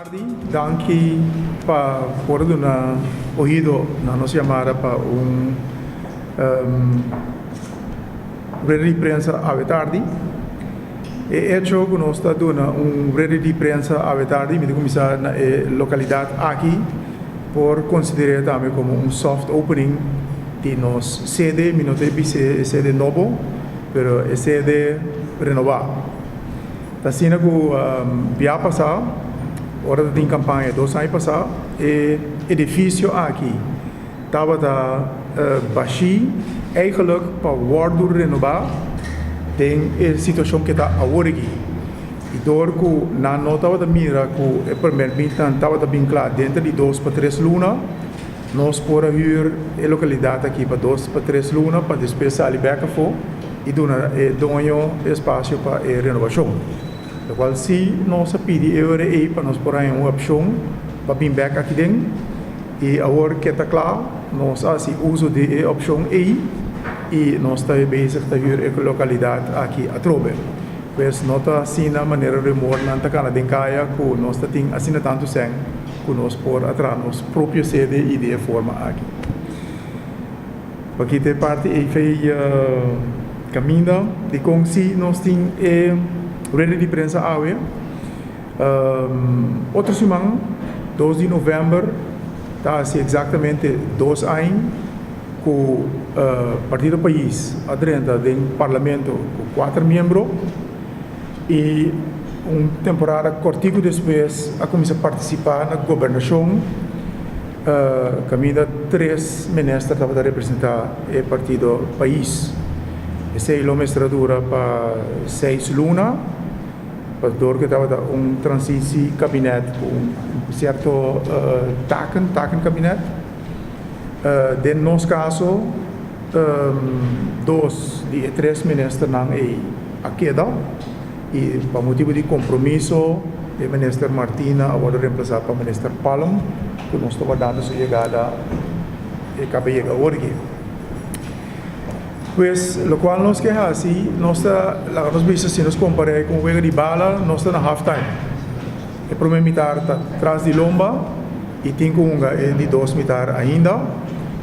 tarde, danke por una oído na nossa chamada para rede de prensa à tarde. E hecho que nós está dando rede de prensa à tarde, me começar na localidade aqui, por considerar também como soft opening de nossa sede, não tem sede novo, pero é sede renovada. Assim que via passar, hora de campanha 2 anos passar, e edifício aqui estava baixinho, eigenlijk para worden renovado, tem a situação que está agora aqui. E door que na nota da mira que permite estava bem claro dentro de 2 para 3 lunas, nós podemos huir a localidade aqui para 2 para 3 lunas para depois ali back for e dar espaço para a renovação. O qual se nós pedimos para nós por aí uma opção para vir back aqui dentro e agora que está claro nós assim uso de opção E e nós estamos bezig te huur a localidade aqui a Trobe. Pois nós está assim na maneira remota na Takana Denkaya que nós está tem assim tanto sem que nós por atrás nossa própria sede e de forma aqui. Aqui tem parte e fez caminho de como se nós tem rede de prensa AWE. Outra semana, 2 de novembro, está assim exatamente 2 anos que o Partido País adentra no Parlamento com 4 membros e temporada cortico depois a começar a participar na governação. Caminho 3 ministros estavam a representar o Partido País. Essa é a mestratura para 6 lunas, para que estava transição gabinete com certo taken gabinete. No nosso caso, 2 de 3 ministros não a queda e por motivo de compromisso, o ministro Martina agora reemplazado pelo ministro Palm, que nós estamos dando sua chegada e acaba de chegar hoje. Pues, lo cual nos queja así, nos vemos si nos comparamos con juego de bala, nos está na half time. El primer mitad está atrás de lomba y tengo de 2 mitad ainda.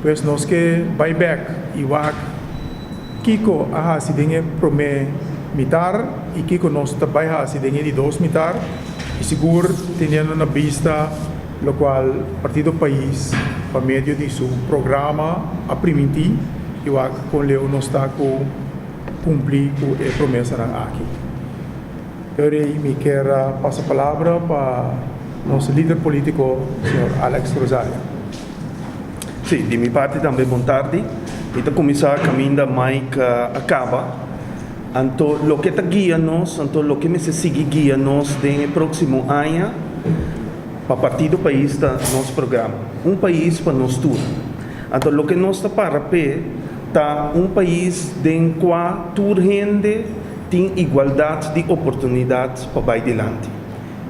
Pues nos que buyback y wak Kiko si dengue primer mitad y Kiko nos está baja si dengue de 2 mitad y seguro teniendo una vista lo cual Partido País por medio de su programa a permitir eu acho que o Leo não está cumprir com a promessa aqui. Eu me quero passar a palavra para nosso líder político, o senhor Alex Rosario. Sim, de minha parte também, boa tarde. Então, começar a caminho mais que acaba. Então, o que está guiando-nos, então, o que me segue guiando-nos no próximo ano, para o Partido País, da nosso programa. País para nós tudo. Então, o que nós está para está país em qual toda gente tem igualdade de oportunidades para ir adiante.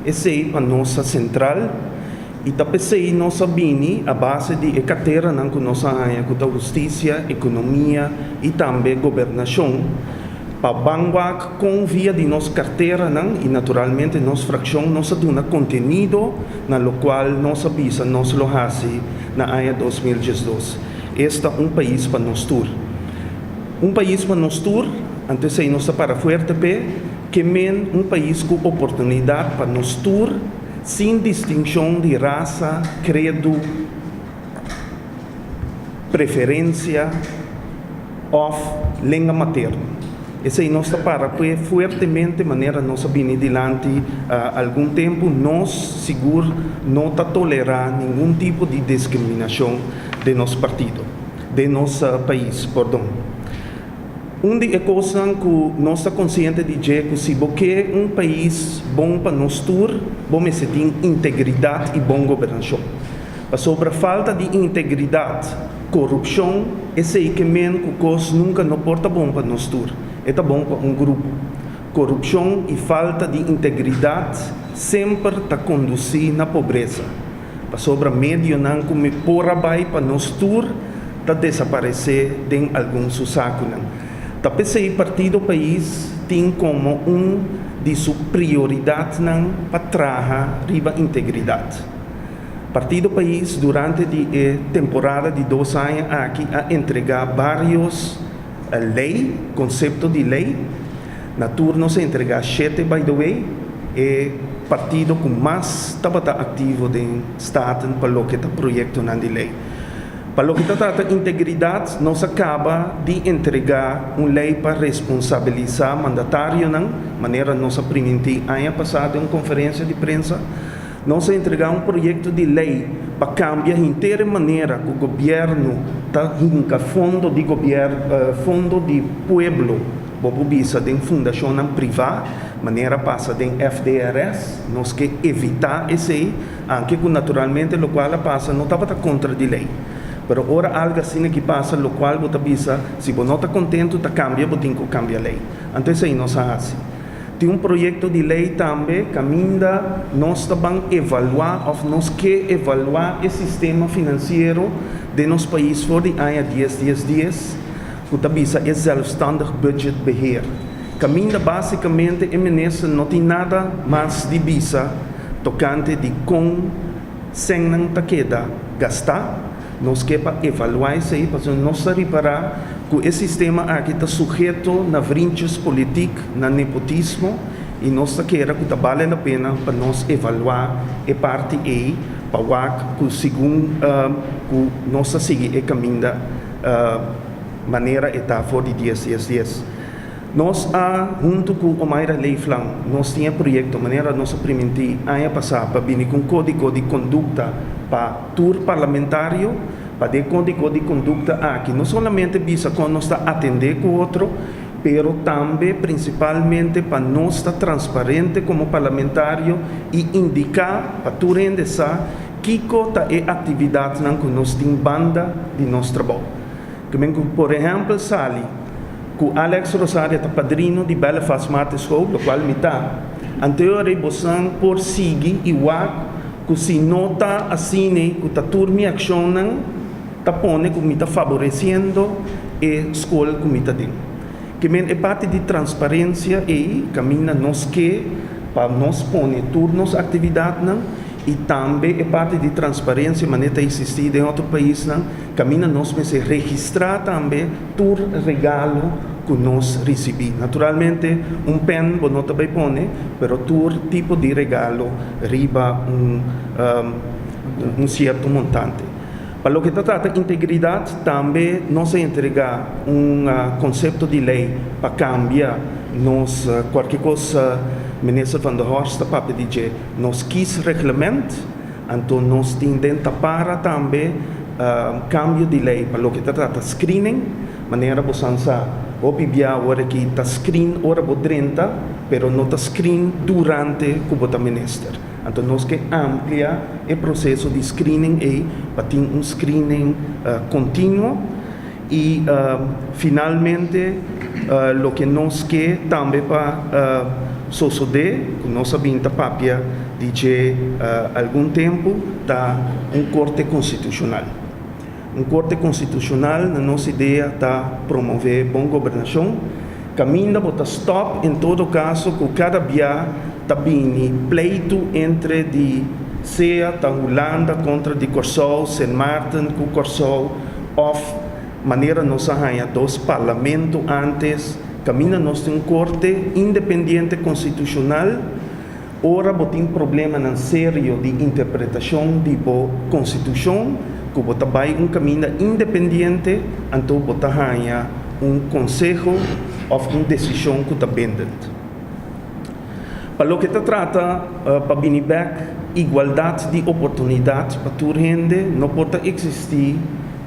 Esse é a nossa central e também nossa bini a base de carteira que nós temos com a justiça, economia e também governação para banguar com via de nossa carteira e naturalmente nossa fração nossa duna conteúdo na lo qual nossa visa nós lo hace na ano 2012. Este é país para nós todos. País para nós todos, antes de nós para fuerte que é país com oportunidade para nós todos, sem distinção de raça, credo, preferência ou língua materna. Esse é nosso para fortemente maneira nós vir adiante algum tempo nós seguro não tolerar nenhum tipo de discriminação de nosso partido, de nosso país, perdão. Uma das coisas que nós estamos conscientes de que se você é país bom para nós todos, vamos ter integridade e boa governação. Sobre a falta de integridade, corrupção, esse é que nunca não porta bom para nós todos. É bom para grupo. Corrupção e falta de integridade sempre está conduzir na pobreza. Sobre meio não como por abaixo para nós todos está desaparecer de alguns sacos. Também o Partido País tem como de sua prioridade não para trabalhar riba integridade. Partido País, durante a temporada de 2 anos aqui, a entregar vários lei, conceito de lei. Na turno se entregar 7, by the way, e partido com mais estava ativo de Estado para o que está projeto de lei. Para o que trata de integridade, nós acaba de entregar uma lei para responsabilizar mandatário, de maneira nós aprendi ano passado em uma conferência de imprensa, nós entregar um projeto de lei para cambiar inteira maneira que o governo está junto fundo de governo, fundo de pueblo, bobubisa de fundação privada, maneira passa de FDRS, nós que evitar esse, anche que naturalmente o qual passa não estava contra de lei. Pero ora algo assim que passa, o qual você bisa, se você não está contente, você cambia, você tem que cambiar a lei. Então, isso aí nós fazemos. Tem um projeto de lei também, que ainda nós também evaluar, ou nós que evaluar o sistema financeiro de nosso país por de ano 10, que bisa é zelfstandig budgetbeheer. Caminda basicamente, e ministro não tem nada mais de bisa, tocante de com, sem não queda gastar, nós queremos evaluar isso aí, para nós reparar que esse sistema aqui está sujeito a brinches políticos, a nepotismo, e nós queremos que vale a pena para nós evaluar a parte aí, para que segundo que nós seguimos o caminho da maneira está fora de 10. Nós, junto com o Mayra Leiflang, nós tínhamos projeto, maneira nós experimentar ano passado, para vir com código de conduta para tour parlamentário, para ter código de conduta aqui, não somente visa quando nós está atender com o outro, pero também, principalmente, para nós estar transparente como parlamentário e indicar para tour essa que é a atividade que nós temos banda de nosso trabalho. Por exemplo, Sali, que Alex Rosario é padrino de Belfast Mate School, do qual me está. Anteriormente, você por seguir igual que se nota assim, que a turma aciona, está pondo que me está favorecendo a escola que me está dando. Que é parte de transparência e caminha nós que para nós pôr turnos atividade e também é parte de transparência, mas não existir em outro país, caminha nós se registrar também por regalo que nós recebemos. Naturalmente, pen, você não também põe, mas por tipo de regalo, riba certo montante. Para o que trata de integridade, também nós entregar conceito de lei para cambiar qualquer coisa. Minister van der Horst está para dizer, nós quis regulamento, então nós tendemos para também cambio de lei para o que trata de screening, maneira você sabe, obviar hora que está screen hora por 30, pero não está screen durante que você minister. Então nós que ampliar o processo de screening aí para ter screening contínuo e finalmente o que nós quer também para suceder, que nós sabemos papia de algum tempo da corte constitucional. Corte constitucional, na nossa ideia, está promover boa governação, caminha para stop em todo caso que cada dia está vindo pleito entre seja a Holanda contra de Corsol, Sint Maarten com Corsol, ou maneira nós arranha dos parlamentos antes, caminha nós tem corte independente constitucional, ora tem problema na sério de interpretação de constituição, que você vai caminho independente, então você arranha conselho ou uma decisão que está pendente. Para o que se trata, para vir back, igualdade de oportunidades para toda gente, não pode existir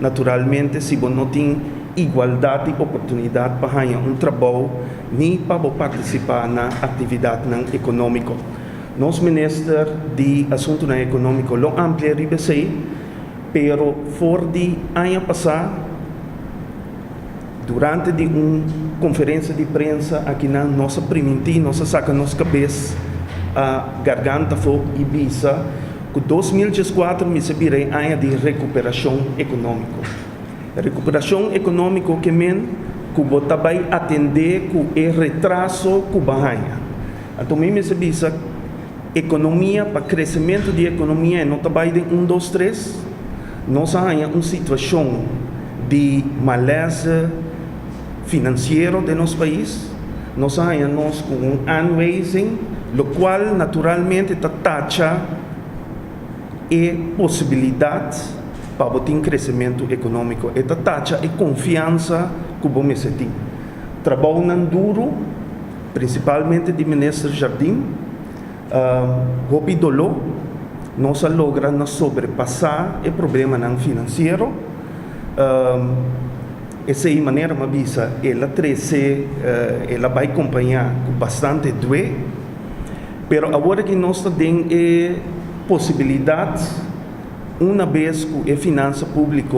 naturalmente se você não tem igualdade de oportunidade para ganhar trabalho, nem para participar na atividade econômica. Nosso ministro de Assuntos Econômicos lo amplia ribesei, pero for de ano passado, durante uma conferência de imprensa aqui na nossa primiti, nossa saca nossa cabeça, a garganta foi Ibiza, que 2014 me servirei ano de recuperação econômica. A recuperação econômica que você vai atender com o retraso que vai. Então, me bisa economia, para crescimento de economia, não trabalha de 1, 2, 3. Nós temos uma situação de maleza financeiro de nosso país. Nós temos um unraising, o qual naturalmente taxa e possibilidade para ter crescimento econômico. E taxa e confiança que você tem. Trabalho duro, principalmente de ministro Jardim, Dolo, nós logramos sobrepassar o problema financeiro. Essa é a maneira que avisa, ela vai acompanhar com bastante doer, mas agora que nós temos possibilidade, uma vez que a finança pública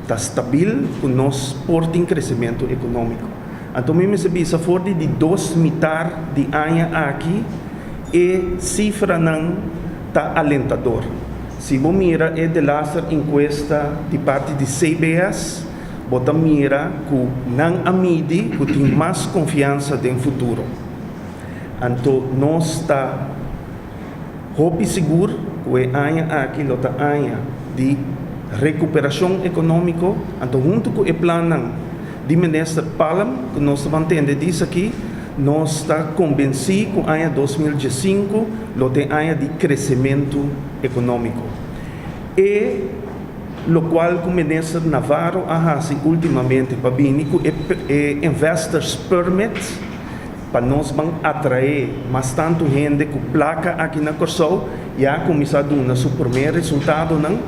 está estável, que nós portem crescimento econômico. Então, me avisa, fora de 2 metade de ano aqui, a cifra não está alentador. Se você mira a last encuesta de parte de CBS, você mira que não amide que tem mais confiança no futuro. Então, nós está seguro que o ano aqui é ano de recuperação econômica. Então, junto com o plano de ministro Palm, que nós vamos entender disso aqui, nós estamos convencidos que o ano 2015 é ano de crescimento econômico. E o qual o ministro Navarro fez ultimamente para vir com o Investors Permit, para nós atrair bastante gente com placa aqui na Corsol, já começado a dar seu primeiro resultado, não?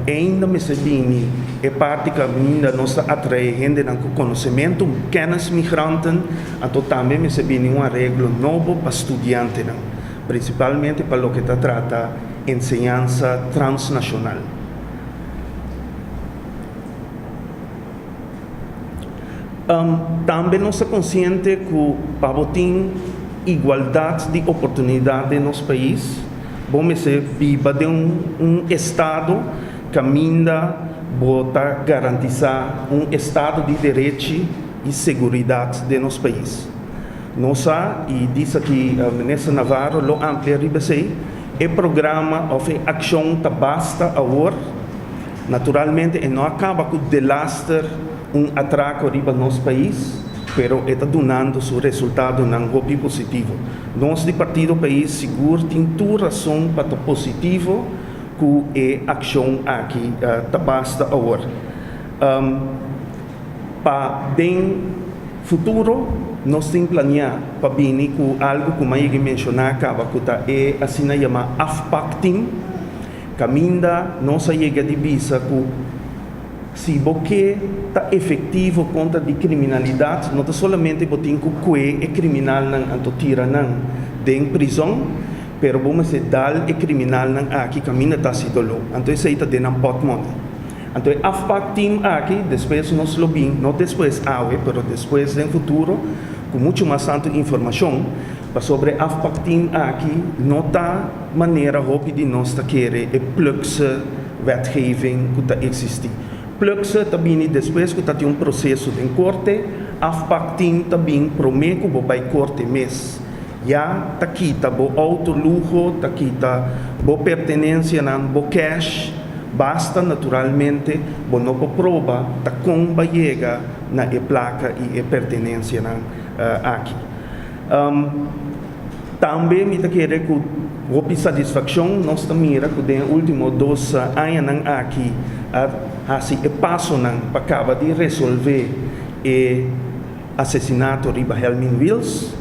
Ainda me sabini é parte que ainda nós atrai gente com conhecimento, kennis migranten, então também me sabini um arreglo novo para estudiantes, principalmente para o que trata enseñança transnacional. Também nós somos conscientes que para ter igualdade de oportunidade no nosso país, vamos viver de um Estado que ainda bota garantizar um Estado de direito e segurança de nosso país. Nós, e diz aqui o ministro Navarro, lo amplia ribasei, o programa de ação que basta agora, naturalmente, e não acaba com desastre atraco riba no nosso país, pero está dando seu resultado não muito positivo. Nós, de Partido País Seguro, temos toda razão para estar positivo com a ação aqui, basta agora. Para o futuro, nós temos planeado para vir com algo que eu mencionar, que é assim chamado AFPAC-Team, que ainda nós chegamos de visa que se você está efetivo contra a criminalidade, não é somente você tem que criminal não tira não de prisão, mas vamos dar o criminal não aqui caminha está se dolo. Então isso está dando pot money. Então a AFPAC team aqui depois nós lobbying, não depois mas depois no futuro com muito mais tanta informação sobre a AFPAC team aqui, não está maneira hope de nós querer e plukse wetgeving que está existir. Plukse também depois que tem processo em corte, a AFPAC team também promete que vai corte mês. Já está aqui, está o auto-luxo, está aqui, está a pertenência, o cash, basta naturalmente, não prova, está com a chega na placa e a pertenência aqui. Também me quero que a satisfação nós mira que nos últimos 2 anos aqui assim o passo para acabar de resolver o assassinato de Helmin Wills.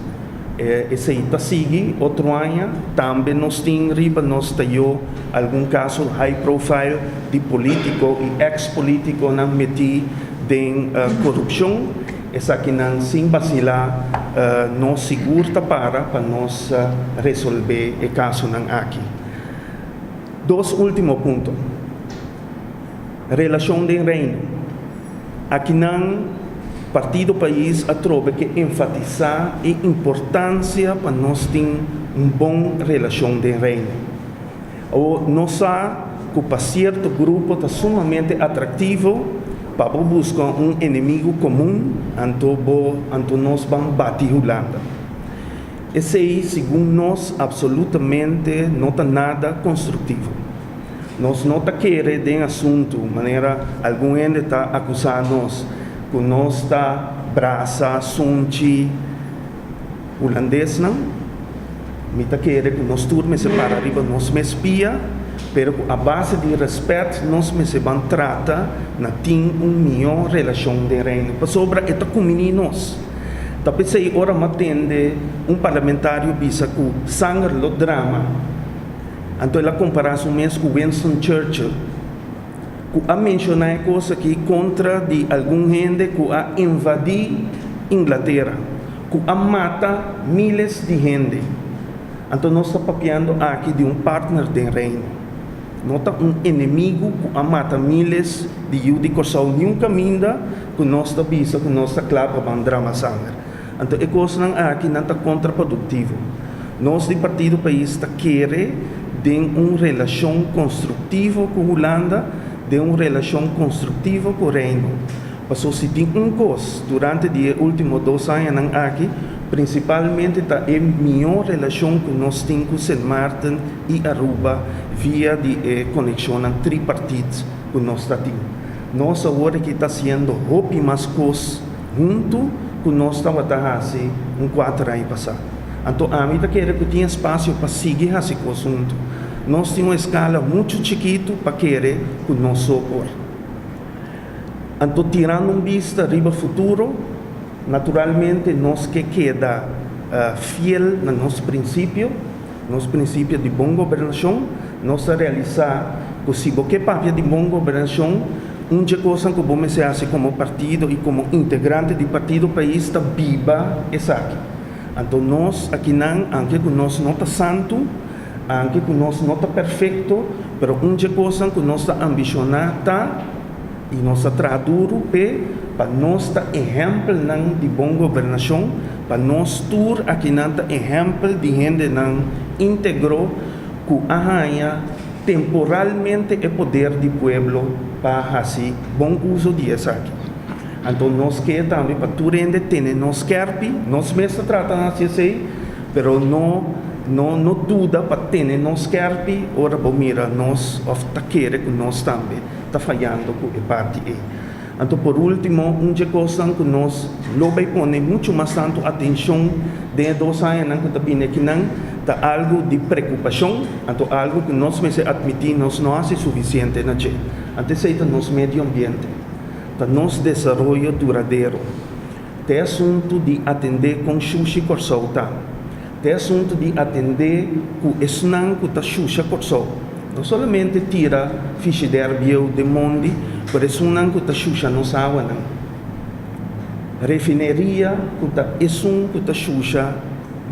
Esse está seguindo outro ano. Também nós temos algum caso high profile de político e ex-político não metido em corrupção. Essa aqui não sem vacilar, nós segura para nós resolver o caso aqui. 2 últimos pontos. Relação de reino. Aqui não Partido País atrova que enfatizar a importância para nós ter uma boa relação de reino. Ou nós sabemos que para certo grupo está sumamente atrativo para buscar inimigo comum, então nós vamos bater Holanda. esse aí, segundo nós, absolutamente não está nada construtivo. Nós não está querendo de assunto, maneira algum gente está acusando nós, que nós está braça, sunchi, holandês não, me está querendo que nós turmos para arriba, nós me espia, pero a base de respeito, nós me se van trata, na tem melhor relação de reino, para sobre esta comunidade. Tapi saya orang matende parlamentário bisa ku sangar lo drama. Anto ela comparação mesmo com Winston Churchill. Ku a mencionar coisa que contra de algum gente que a invadir Inglaterra. Ku a mata miles de gente. Anto nós está papiando aqui de partner de reino. Nota inimigo que a mata miles de judeus ao nenhum caminho que nós está bisa, que nós está claro para drama sangar. Então, é coisa aqui não está contraprodutivo. Nós, do Partido País, está querendo ter uma relação construtiva com a Holanda, ter uma relação construtiva com o Reino. Passou se tem coisa, durante os últimos 2 anos aqui, principalmente está a melhor relação que nós temos com Sint Maarten e Aruba, via de conexão tripartite que nós está tendo. Nós agora que está sendo roupa mais coisas junto, que nós estamos fazendo 4 anos passados. Então, a mim quer que tenha espaço para seguir esse assunto. Nós temos uma escala muito chiquita para querer que nós sopor. Então, tirando vista riba futuro, naturalmente, nós que queda fiel no nosso princípio de boa governação, nós realizar que se você papel de boa governação, uma coisa que vamos fazer como partido e como integrante do Partido País está viva essa aqui. Então nós aqui não, aunque que nós não está santo, aunque que nós não está perfeito, mas uma coisa que nós está ambicionar e nós está traduro para nós está exemplo de boa governação, para nós tur aqui não está exemplo de gente não integrou que arranha temporalmente o poder do povo para fazer bom uso disso aqui. Então, nós queremos também para tudo ainda ter nós queremos, nós mesmos tratamos assim, mas não duda para ter nós queremos, ora, mira, nós está querendo que nós também está falhando com a parte aí. Então, por último, uma coisa que nós logo põe muito mais tanto atenção de 2 anos que também aqui não está algo de preocupação, então algo que nós mesmos admitimos não é suficiente na gente. Antes é nosso meio ambiente, tá nosso desenvolvimento duradouro, tem assunto de atender com xuxa corsolta, tem assunto de atender com esnan que tá xuxa corsol. Não somente tira ficha de herbio de monde, por isso não que tá xuxa não sabe não. Refineria que tá esum que tá xuxa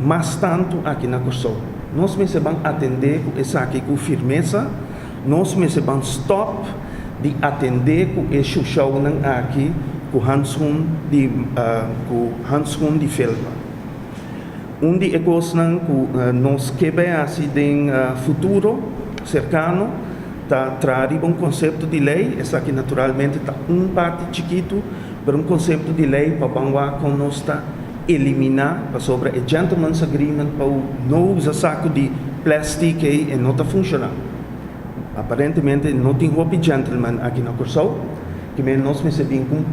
mas tanto aqui na Corsol. Nós mesmos vamos atender com essa aqui com firmeza, nós mesmos vamos stop de atender com esse show aqui com handschoen de filma. De coisas que nós queremos assim futuro cercano, está trazendo um conceito de lei, essa aqui naturalmente está parte chiquito, mas um conceito de lei para banguar com nós está eliminar sobre o gentleman's agreement para não usar saco de plástico e não está funcionando. Aparentemente não tem roupa gentleman aqui na Corsol, que nós recebemos com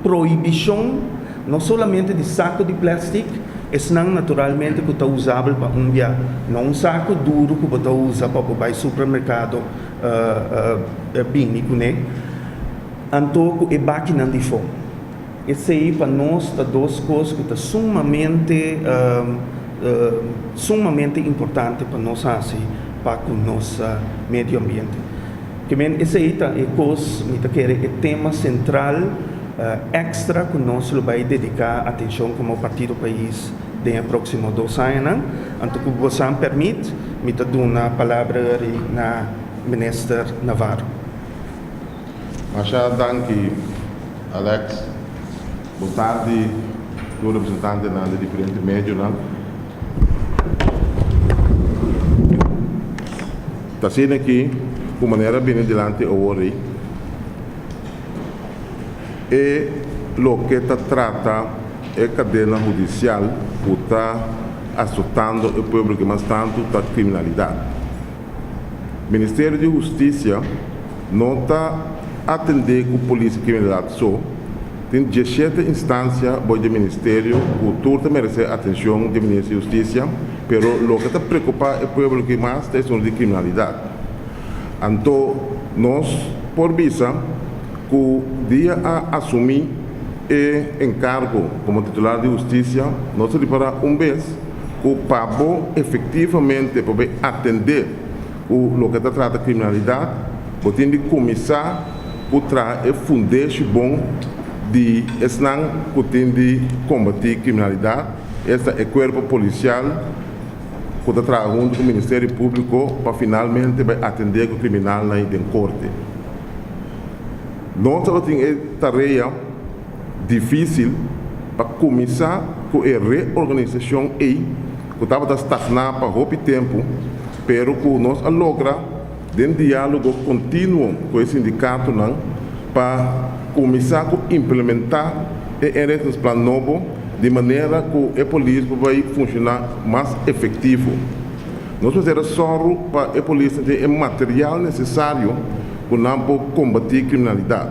proibição não somente de saco de plástico, esse não naturalmente que está usável para dia, não um saco duro que você usa para o supermercado bínico, né? Então, é máquina de fogo. Esse aí para nós está 2 coisas que estão sumamente importantes para nós assim, para o nosso meio ambiente. Que esse aí está é tema central extra que nós vai dedicar atenção como Partido País nos próximos 2 anos. Então, se você me permite, me dar uma palavra na Minister Navarro. Masha, danke, Alex. Boa tarde, do representante de diferentes médios. Está sendo aqui, de maneira bem adiante, hoje. E o que trata é a cadeia judicial, que está azotando o povo que mais tanto está criminalidade. O Ministério de Justiça não está atendendo com a polícia criminalidade só. Tem 17 instâncias do Ministério, o turno merece atenção do Ministério de Justiça, mas o que está preocupado é o povo que mais está de criminalidade. Então, nós, por visa, que o dia a assumir o encargo como titular de Justiça, nós para vez que o PABO efetivamente pode atender o que está tratando de criminalidade, tem de começar a trazer fundamento bom de esnan que tem de combater criminalidade. Esse é o corpo policial que está trabalhando junto com o Ministério Público para finalmente atender o criminal na corte. Nós temos tarefa difícil para começar com a reorganização que estava estagnada para muito tempo, mas que nós logramos de diálogo contínuo com o sindicato para começar a implementar o plano novo de maneira que a polícia vai funcionar mais efetivo. Nós fazemos só para a polícia ter o material necessário para combater a criminalidade.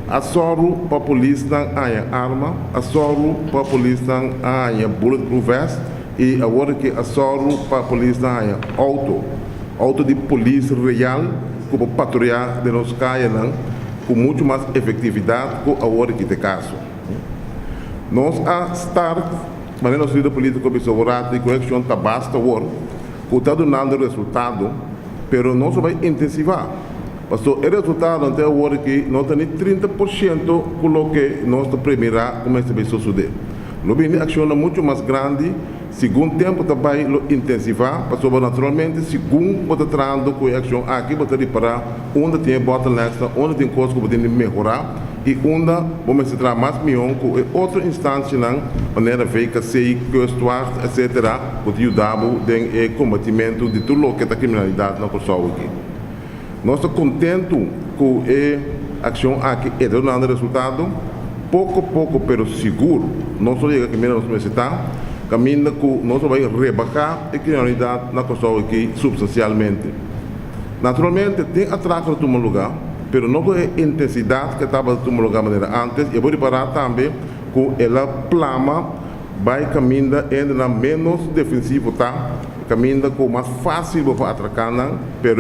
A só para a polícia ter arma, a só para a polícia ter bulletproof vest e agora que a só para a polícia ter auto de polícia real que para patrulhar de nos caia com muito mais efetividade que agora que tem caso. Nós a estar, mas nós líder político observado e correção está basta agora, que está dando resultado, mas nós vai intensivar. Porque o resultado até agora que nós temos 30% com o que nós primeira começa a suceder. Nós vamos ação muito mais grande, segundo tempo também intensivar, porque naturalmente, segundo você trazendo com a ação aqui, você reparar onde tem bottlenecks, onde tem coisas que você tem que melhorar, e onde vamos se trabalhar mais melhor com outra instância, maneira feita, sei, custoar, etc., que ajudava no combatimento de tudo o que é a criminalidade na pessoa aqui. Nós estamos contentes com a ação aqui e dando resultado, pouco a pouco, mas seguro, não só chega que nós necessitamos, caminho que nós vamos rebaixar a criminalidade na pessoa aqui substancialmente. Naturalmente, tem atraso no lugar, mas não é a intensidade que estava no lugar antes, e vou reparar também que ela plama vai caminhar ainda menos defensivo, tá? Caminha com mais fácil para atracar, mas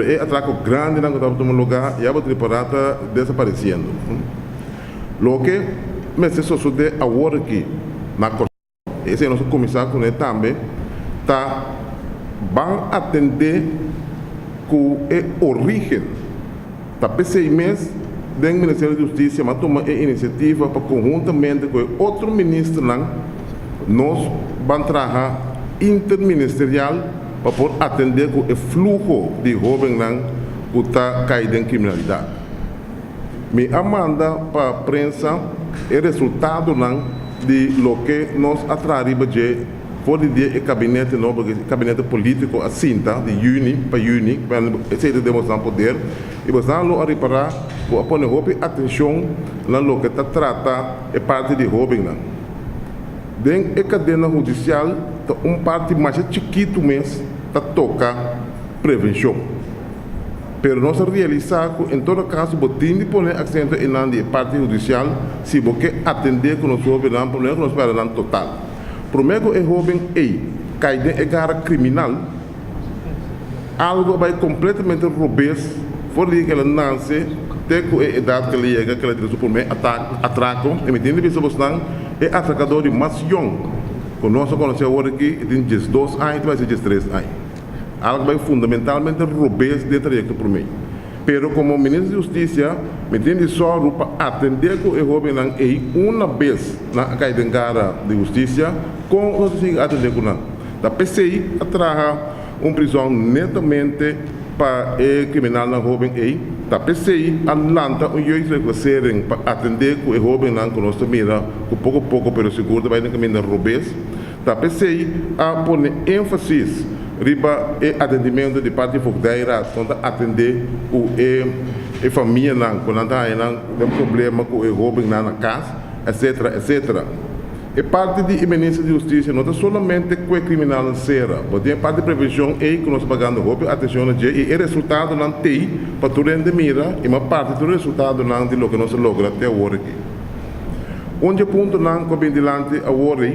é atraco grande que estava no lugar e a vou reparar está desaparecendo. O que me se sucede agora aqui na esse é nosso comissário com ele também tá vão atender com a origem da PCMS do Ministério da Justiça, mas toma a iniciativa para conjuntamente com outro ministro nós vamos trabalhar interministerial para poder atender com o fluxo de jovens que está caindo em criminalidade. Me amanda para a prensa o resultado de lo que nós atraímos de fora de gabinete novo, gabinete político assim, tá? De juni, para essa demonstrar poder e você não reparar para pôr atenção na lo que está trata é parte de jovem dentro da cadena judicial tá parte mais chiquito mesmo tá toca prevenção. Pero nós realizar que, em todo caso, botim de pôr acento na parte judicial, se você atender com o jovem, problema que nós esperamos total. Primeiro, o jovem cai em gara criminal, algo vai completamente robusto, fora de que ele nasce, até com a idade que ele chega, que ele tem o primeiro atraco, e me tem de pessoas que é atracador mais jovem. Nós conhecemos agora que tem 12 anos, vai ser 13 anos. Algo vai fundamentalmente robusto de trajecto por mim. Pero como ministro de Justiça, me tem só para atender com o jovem uma vez na cadeia de justiça, com nós atender com da PCI atrás prisão netamente para o criminal na jovem da PCI alanta juiz de para atender com o jovem que nós mira com pouco a pouco, pero seguro vai no caminho robusto. Da PCI a pôr ênfase riba e atendimento de parte fogueira quando atender a família quando tem um problema com o jovem na casa, etc. É parte de ministro de Justiça, não é somente com o criminal em cera, mas tem parte de prevenção e que nós pagando roupa, atenção a e o resultado não tem para tu render mira e uma parte do resultado não de lo que nós logra até agora aqui. Onde ponto não com bem dilante agora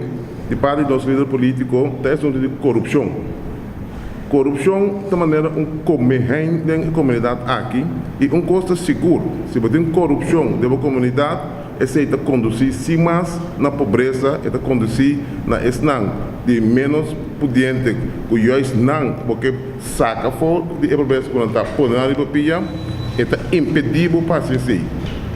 de parte do nosso líder político é assunto de corrupção. Corrupção de maneira comum na comunidade aqui e custo seguro. Se você tem corrupção de uma comunidade, esse está conduzir sim mais na pobreza, está conduzir na esnang de menos pudiente, que eu esnang porque saca fora de pobreza quando está pondo na papia, está impedido para se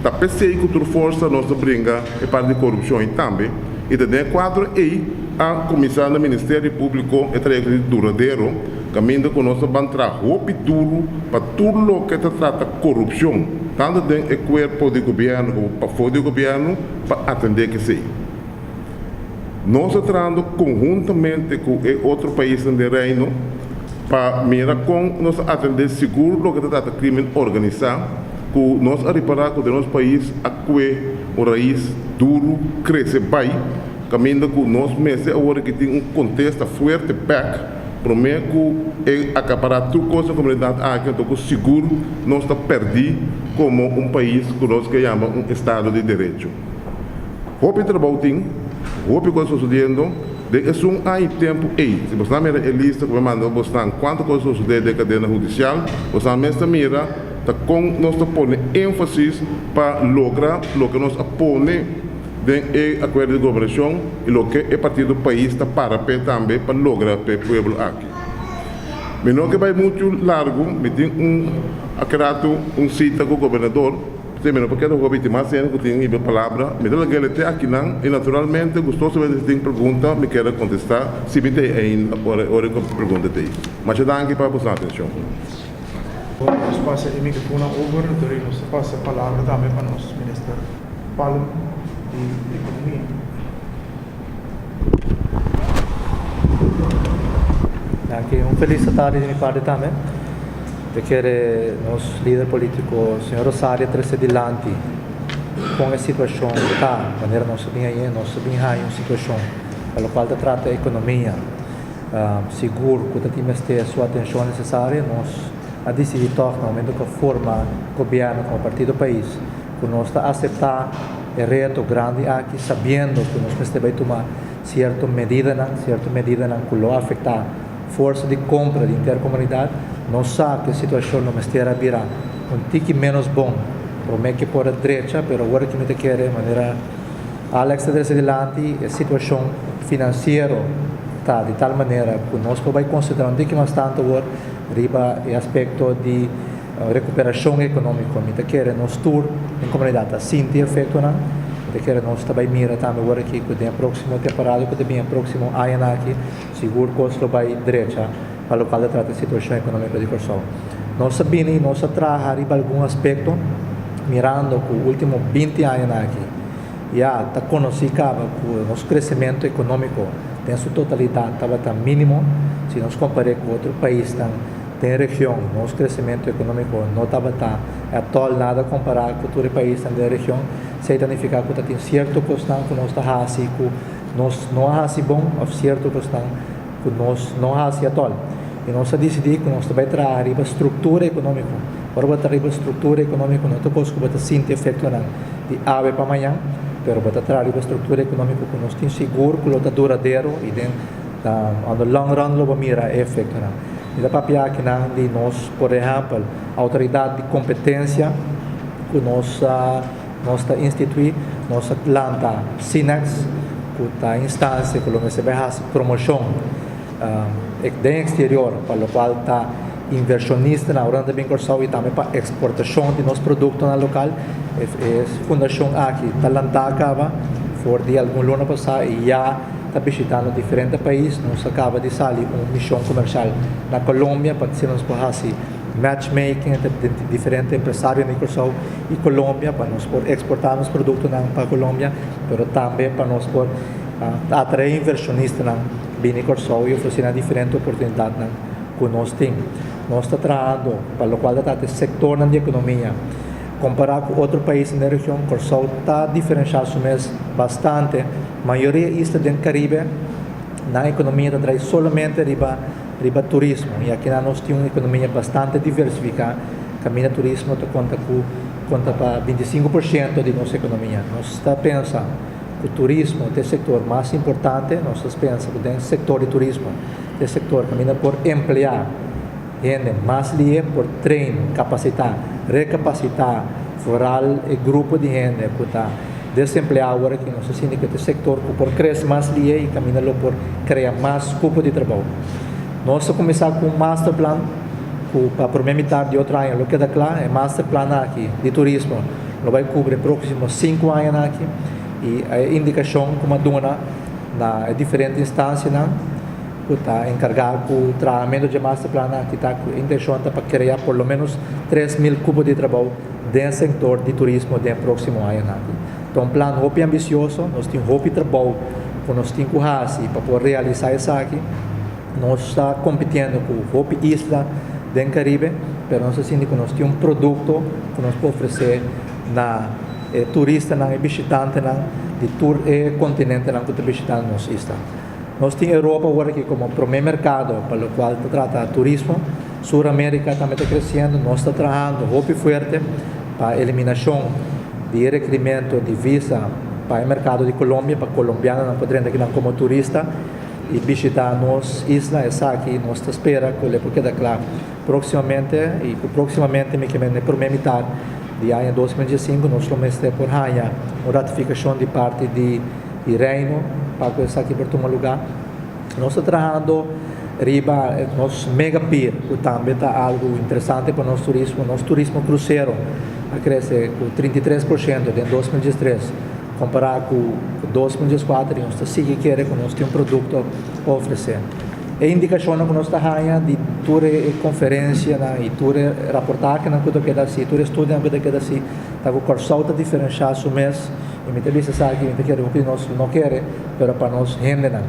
tá pensei que outra força nossa brinca é parte de corrupção e também e de quadro e a comissão do Ministério Público é trajeto duradouro caminho com nossa bantra roupa duro para tudo o que trata corrupção tanto dentro do corpo de governo como para fora do governo para atender que sei. Nós trabalhando conjuntamente com outro país do reino para mirar com nós atender seguro o que trata crime organizado, que nós a reparar que o nosso país a raiz duro cresce bem, caminho com nós meses agora que tem contexto forte back. Prometo é acaparar tudo coisa comunidade aqui, então seguro nós está perdido como país que nós que chama Estado de Direito. Roupa trabalho tem, roupa coisa sucedendo, de é tempo aí. Se você não mira a lista que manda você quantas coisas sucedem na cadeia judicial, você mesmo mira com nós põe ênfase para lograr o que nós põe dentro do acordo de governação e o que é partido do país está para também para lograr para o povo aqui. Mas não que vai muito largo, me tem acrato cita com o governador, porque eu vou ter mais cena que tem a palavra, me dá aquele até aqui não, e naturalmente gostou de ter pergunta, me quero contestar, se me tem ainda hora que pergunta tem. Mas eu dou aqui para você atenção. Nós passa o microfone ao governador e nós passa a palavra também para o nosso ministro Paulo de Economia. Aqui feliz tarde de minha parte também. Eu quero nosso líder político, o senhor Rosário, trazer adiante com a situação que está, de maneira nós sabemos aí, nós sabemos aí uma situação pela qual trata a economia, seguro, que temos ter a sua atenção necessária, nós a decidir no momento que forma o governo como partido do país, que nós está a aceitar o reto grande aqui, sabendo que nós precisamos tomar certa medida que lo afetar força de compra de intercomunidade, não sabe que a situação não esteja virar tique menos bom, promete que por a direita, mas agora que me quer de maneira Alex trazer adiante a situação financeira tá de tal maneira que nós podemos considerar um tique mais tanto agora riba o aspecto de recuperação econômica, me quer nos tour em comunidade assim ter efeito não de que nós também mira também agora aqui que tem a próxima temporada que também a próximo ano aqui seguro que nós vai direita para o qual trata a situação econômica de Corsol. Nós sabemos nós trabalhar em algum aspecto mirando que o último 20 anos aqui já está conhecido que o nosso crescimento econômico tem sua totalidade estava mínimo se nós compararmos com outro país tem região nosso crescimento econômico não estava atual nada comparado com outro país da região se significa que tem certo questão que nós está assim que nós não é assim bom ou certo questão que nós não é assim atual e nós decidimos que nós vai trazer a estrutura econômica para trazer a estrutura econômica não é coisa que vai sentir efeito de ave para amanhã pero para trazer a estrutura econômica que nós temos seguro que está duradouro e no long run lo vai mirar efeito e da papel que de nós por exemplo autoridade de competência que nós está instituir nossa planta Sinex que a instância que nós vai fazer promoção do exterior para o qual está inversionista na hora de bem Corsol e também para exportação de nosso produto na local é fundação aqui está lançada for de algum ano passado e já está visitando diferentes países nós acaba de sair uma missão comercial na Colômbia para que nós possamos matchmaking entre diferentes empresários de Corsol e Colômbia para nós exportar os produtos para a Colômbia, mas também para nós atrair inversionistas na Corsol e oferecer diferentes oportunidades que nós temos. Nós estamos trabalhando para o qual está o setor da economia. Comparado com outros países da região, Corsol está diferenciado bastante maioria islas do Caribe, na economia traz solamente riba turismo. E aqui nós temos uma economia bastante diversificada. Caminha turismo conta para 25% de nossa economia. Nós está pensando que o turismo é o setor mais importante. Nós estamos pensando que o setor de turismo é o setor que caminha por emplear gente, mais livre por treino, capacitar, recapacitar, foral e grupo de gente que está desempregado agora que nós assim que o setor que por crescer mais livre e caminha por criar mais cupo de trabalho. Nós vamos começar com um master plan para a primeira metade de outro ano. O que é claro é master plan aqui de turismo. Não vai cobrir próximos 5 anos aqui e a indicação como a dona na diferentes instâncias que está encarregado com o tratamento de master plan aqui está com a intenção para criar por lo menos 3.000 cubos de trabalho dentro do setor de turismo no próximo ano aqui. Então, um plano muito ambicioso. Nós temos muito trabalho que nós temos que fazer para poder realizar isso aqui. Nós estamos competindo com o isla do Caribe, mas nós assim que nós temos um produto que nós podemos oferecer na turista, na visitante, de tour e continente que está visitando nossa isla. Nós temos a Europa agora aqui como o primeiro mercado para o qual se trata de turismo. Sul-América também está crescendo. Nós estamos trabalhando muito forte para a eliminação de requerimento de visa para o mercado de Colômbia, para colombianos não poderem aqui como turista e visitar nossa isla. Essa aqui nós esperamos, porque é claro, proximamente me que na primeira metade de ano 2015 nós vamos ter por ganhar uma ratificação de parte de Reino para que essa aqui por tomar lugar. Nós estamos trabalhando riba nosso mega pier, que também está algo interessante para o nosso turismo cruzeiro cresce com 33% em 2013 comparado com 2014 e nós seguimos que nós temos um produto a oferecer. A indicação que nós estamos de tour e conferência e tour reportagem que queda assim, tour estudo que queda assim, está com o curso diferenciado o mês e me tem sabe que nós não queremos, mas para nós rende não.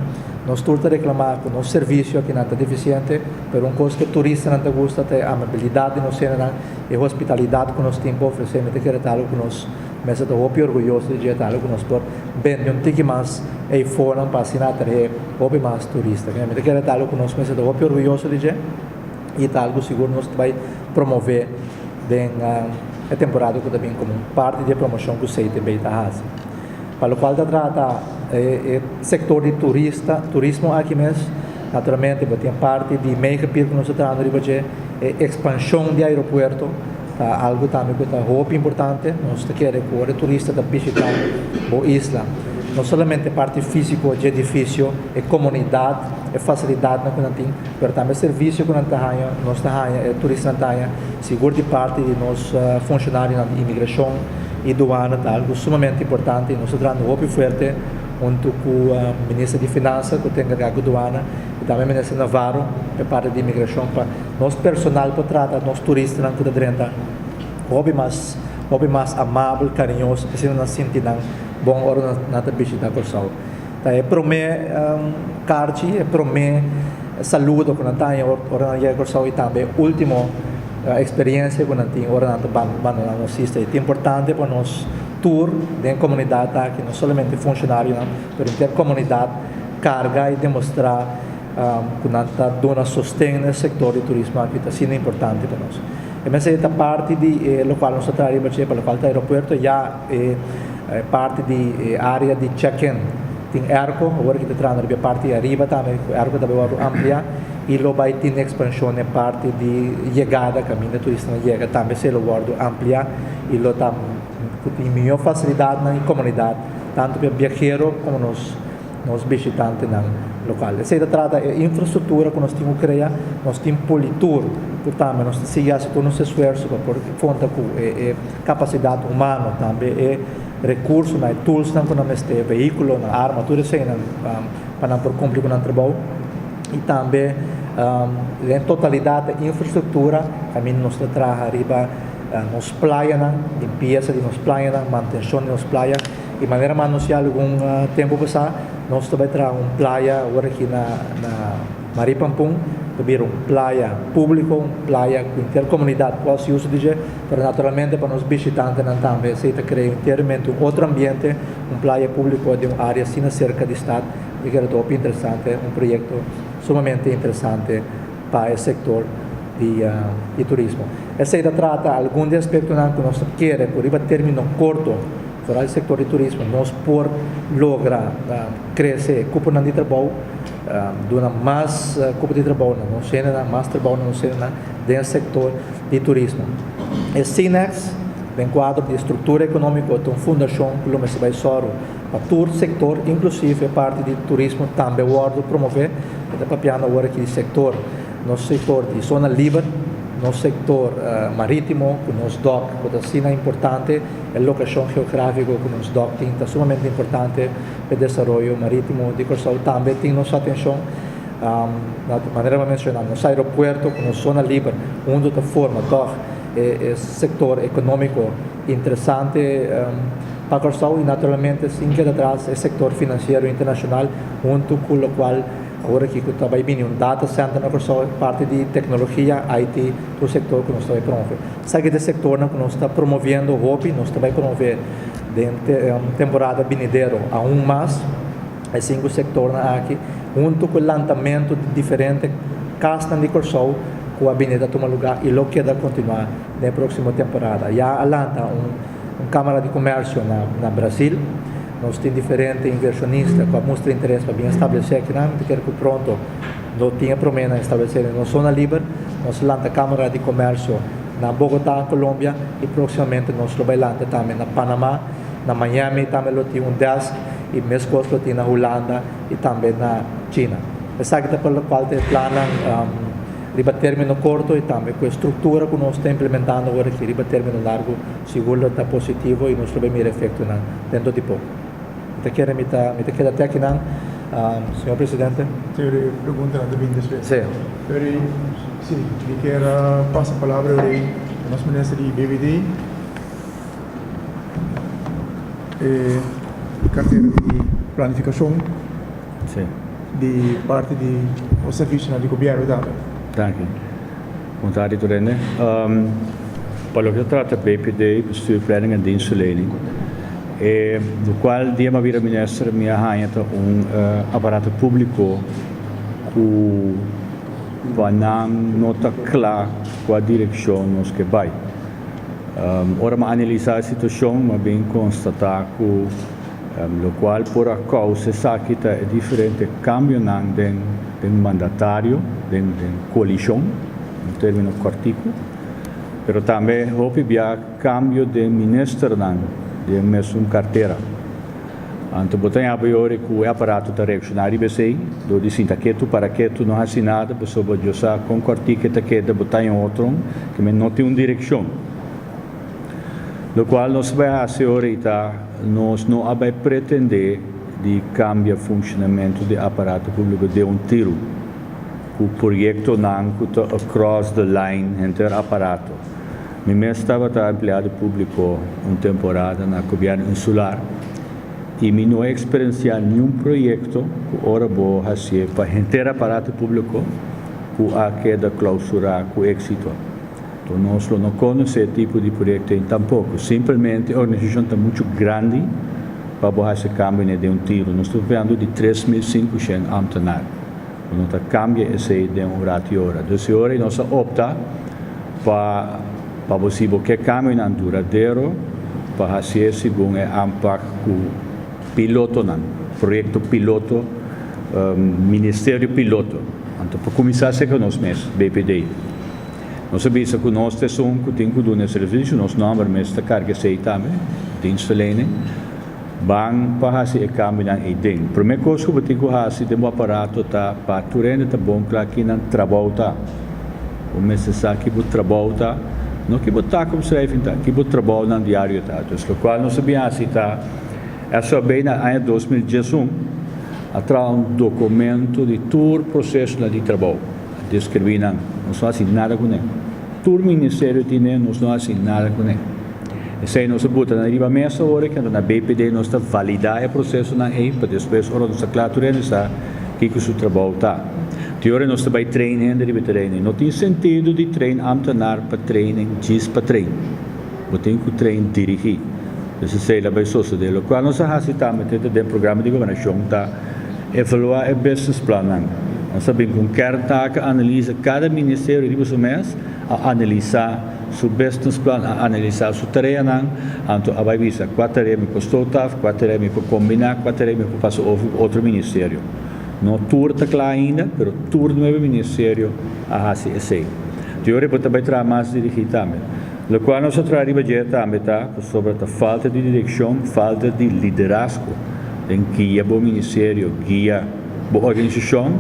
Nós estamos reclamar que o nosso serviço aqui não está deficiente, mas coisa que o turista não gosta é a amabilidade de nós e a hospitalidade que nós temos para oferecer. Me tem que algo que nós me sinto muito orgulhoso de dizer algo que nós podemos vender tique mais e fora para assinar muito mais turista. Me tem que algo que nós me sinto muito orgulhoso de dizer e está algo seguro nós vai promover a temporada que também como parte da promoção que o CIT também está fazendo. Para o qual se trata o setor de turismo aqui mesmo, naturalmente, tem parte de mega pier que nós estamos trabalhando, expansão de aeroporto, algo também que está muito importante. Nós queremos que o turista visitar a isla, não somente a parte física de edifício, a comunidade, a facilidade que nós temos, mas também o serviço que nós temos, o turista tem, seguro de parte de nossos funcionários de imigração e doana, algo sumamente importante. Nós estamos trabalhando muito forte junto com o ministro de Finanças, que tem encarregado de doana, e também o ministro Navarro, que é parte de imigração, para nosso personal para tratar nosso turista que está dentro, mais amável, carinhoso, que se não sentir bom hora na visita a Corsal. Então, é para mim, carte, é para mim, saludo que nós temos hora na Corsal e também último experiência que nós temos hora na nossa isla. É importante para nós tour da comunidade aqui, não somente funcionários, mas ter comunidade carga e demonstrar que nós está dando sustento no setor de turismo aqui, está sendo importante para nós. E mas esta parte de local nós trabalhamos para o qual o aeroporto já é parte de área de check-in. Tem airco, agora que está trabalhando a parte de arriba também, o airco também vai ampliar e lo vai ter expansão na parte de chegada, caminho turista chega também se lo guardo ampliar e lo está com melhor facilidade na comunidade, tanto para viajeiro como nos visitantes no local. Essa trata de infraestrutura que nós temos que criar, nós temos politur, que também nós seguimos todo o nosso esforço para contar com capacidade humana também, e recursos, tools que nós temos, veículos, arma, tudo isso para cumprir com o trabalho. E também, em totalidade, infraestrutura, também nós trabalhamos nos praias, limpeza de nos praias, manutenção de nos praias. E de maneira mais anunciar algum tempo passado, nós também trabalhamos uma praia agora aqui na Maripampum, abrir playa público, playa com intercomunidade quase uso de para naturalmente para os visitantes também se cria inteiramente outro ambiente, playa público de uma área assim cerca de estado, e que era top interessante, projeto sumamente interessante para o setor de turismo. Essa aí trata alguns aspectos que nós queremos, por término curto, para o setor de turismo, nós por lograr crescer, cupo de trabalho, dona mais cupo de trabalho, não sei mais trabalho, não sei dentro do setor de turismo. O SINEX, bem quadro de estrutura econômica, tem fundação que o vai soro para todo o setor, inclusive a parte de turismo também o promover, está papiando agora aqui o setor, no setor de zona livre, no setor marítimo, com os DOC, que assim é importante, a locação geográfica com os DOC é sumamente importante para o desenvolvimento marítimo de Corsol. Também tem nossa atenção, de maneira mencionada, nos aeroportos, com a zona livre, onde da forma DOC é setor econômico interessante para Corsol e naturalmente, sem que atrás, é setor financeiro internacional, junto com o qual agora que vai vir data center na Corsol, parte de tecnologia, IT, do setor que nós estamos promovendo. Sabe que esse setor que nós estamos promovendo o hobby, nós estamos promovendo temporada vindoura aún mais, assim o setor aqui, junto com o lançamento de diferentes casas de Corsol, que a avenida toma lugar e lo queda continuar na próxima temporada. Já lança câmara de comércio na Brasil. Nós temos diferentes inversionistas que mostram interesse para estabelecer aqui, que pronto, não tinha promessa de estabelecer na zona livre. Nós lançamos a Câmara de Comércio na Bogotá, Colômbia, e proximamente nós vamos lançar também na Panamá, na Miami, também temos desk, e mesmo coisa temos na Holanda e também na China. Essa é a pela qual tem plano riba término curto e também com a estrutura que nós estamos implementando agora aqui, riba término largo, seguro está positivo e nós vamos ver efeito dentro de pouco. Me queda até aqui, senhor presidente. Tem uma pergunta da vinda sua. Sim. Sim, eu quero passar a palavra ao nosso ministro de BVD, carteira de planificação, Sim, de parte do serviço de governo também. dank u. Vontade te rennen. Para o que trata BPD, bestuur, planning en dienstverlening, do qual dia uma vira minister me arranha aparato público que vai nota clara com a direção nos que vai. Ora, me analisar a situação, mas bem constatar que o qual por a causa sabe que é diferente cambio de mandatário, de coalição, em termos cortico, mas também houve cambio de ministro de mesma carteira. Então, botem a agora que o aparato da reaccionária BC, do distinto que tu para que tu não assinada, pessoa pode usar com cortico que de botar em outro, que não tem direção. O qual nós vai fazer ahorita, nós não vai pretender de cambiar o funcionamento do aparato público de tiro. O projeto não está across the line entre o aparato. Eu estava empregado público uma temporada na governo insular e eu não experienciei nenhum projeto que ora vou fazer para o aparato público que a queda clausurar com êxito. Então, nós não conhecemos esse tipo de projeto tampouco. Simplesmente a organização está muito grande para fazer cambio de tiro. Nós estamos falando de 3.500 funcionários. Nós cambia esse de ratio hora. Então, hora nós opta para possível que cambio não duradouro para fazer segundo o impacto piloto projeto piloto, ministério piloto. Então, para começar a ser com nós mesmos, BPD. Nós sabemos que nós temos que ter um serviço, nós não vamos ter carga de também, dienstverlening, bang para fazer o cambio na ideia. A primeira coisa que eu tenho que fazer é um aparato para o terreno está bom, claro que não trabalha. O necessário que o trabalho está, não que o tá como se deve que o trabalho no diário está. Então, o qual nós sabemos que está, é só bem na ano 2011, atrás documento de todo o processo de trabalho. Descrever não fazem nada com ele. Todo o ministério tem nós não fazem nada com ele. E aí nós botamos na riba mesa agora que na BPD nós está validar o processo na EI para depois nós está claro está que o seu trabalho está. Teorie nós também treinando de training. Não tem sentido de treinar ambtenaar para training, diz para training. Você tem que treinar dirigir. Isso sei lá bem só se dele. Quando nós assistamos dentro do programa de governação, tá evaluar o business plan. Nós sabemos com cada taak analisa cada ministério de você mês a analisar seu business plan, a analisar sua tarefa, então a vai visa qual tarefa me custou taf, qual tarefa me para combinar, qual tarefa me para passar outro ministério. Não tudo está claro ainda, mas tudo no ministério a fazer esse. Teoria pode também trazer mais dirigir também. O qual nós traríamos também tá sobre a falta de direção, falta de liderazgo, em guia do ministério, guia da organização.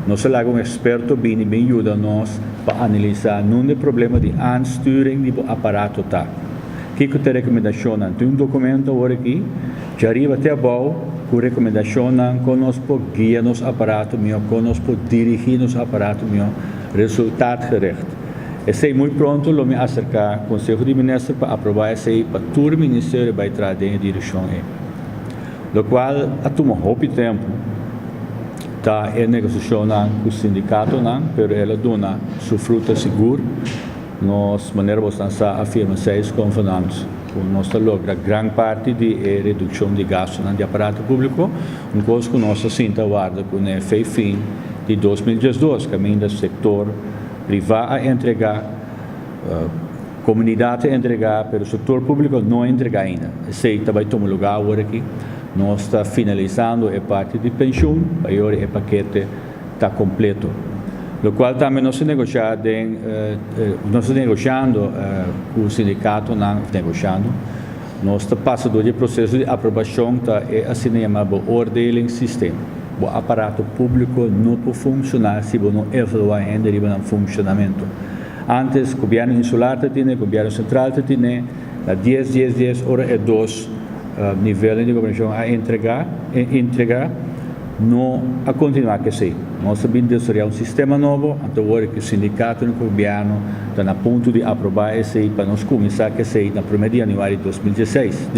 Nós somos experto bem ajuda nós para analisar não é problema de aansturing do aparato tá. Que te recomendação tem documento agora aqui, já arriba até bom com recomendação conosco guia nos aparato meu, conosco dirigir nos aparato meu, resultado gerecht. Esse muito pronto lo me acercar ao Conselho de Ministros para aprovar esse para todo o ministério vai trazer em direção o qual a toma pouco tempo está em negociação com o sindicato mas ela dona sua fruta segura nós maneira bastante afirma 6 convenantes nós logra grande parte de redução de gastos de aparato público coisa que nós sinta guarda com o fim de 2012 caminho do setor privado a entregar, comunidade a entregar, mas o setor público não entrega ainda. Esse também toma lugar agora aqui. Nós estamos finalizando a parte de pensão, agora o paquete está completo. O qual também nós estamos negociando com o sindicato, nós estamos passando do processo de aprovação, é assim chamado ordening sistema. O aparato público não pode funcionar se você não evaluar ainda o funcionamento. Antes, o governo insular tinha, o governo central tinha, 10 horas e 2 níveis de governação a entregar, não a continuar que sei. Nós sabemos desenvolver um sistema novo, então agora que o sindicato e o governo estão a ponto de aprovar esse para nós começar que sei no 1º de janeiro de 2016,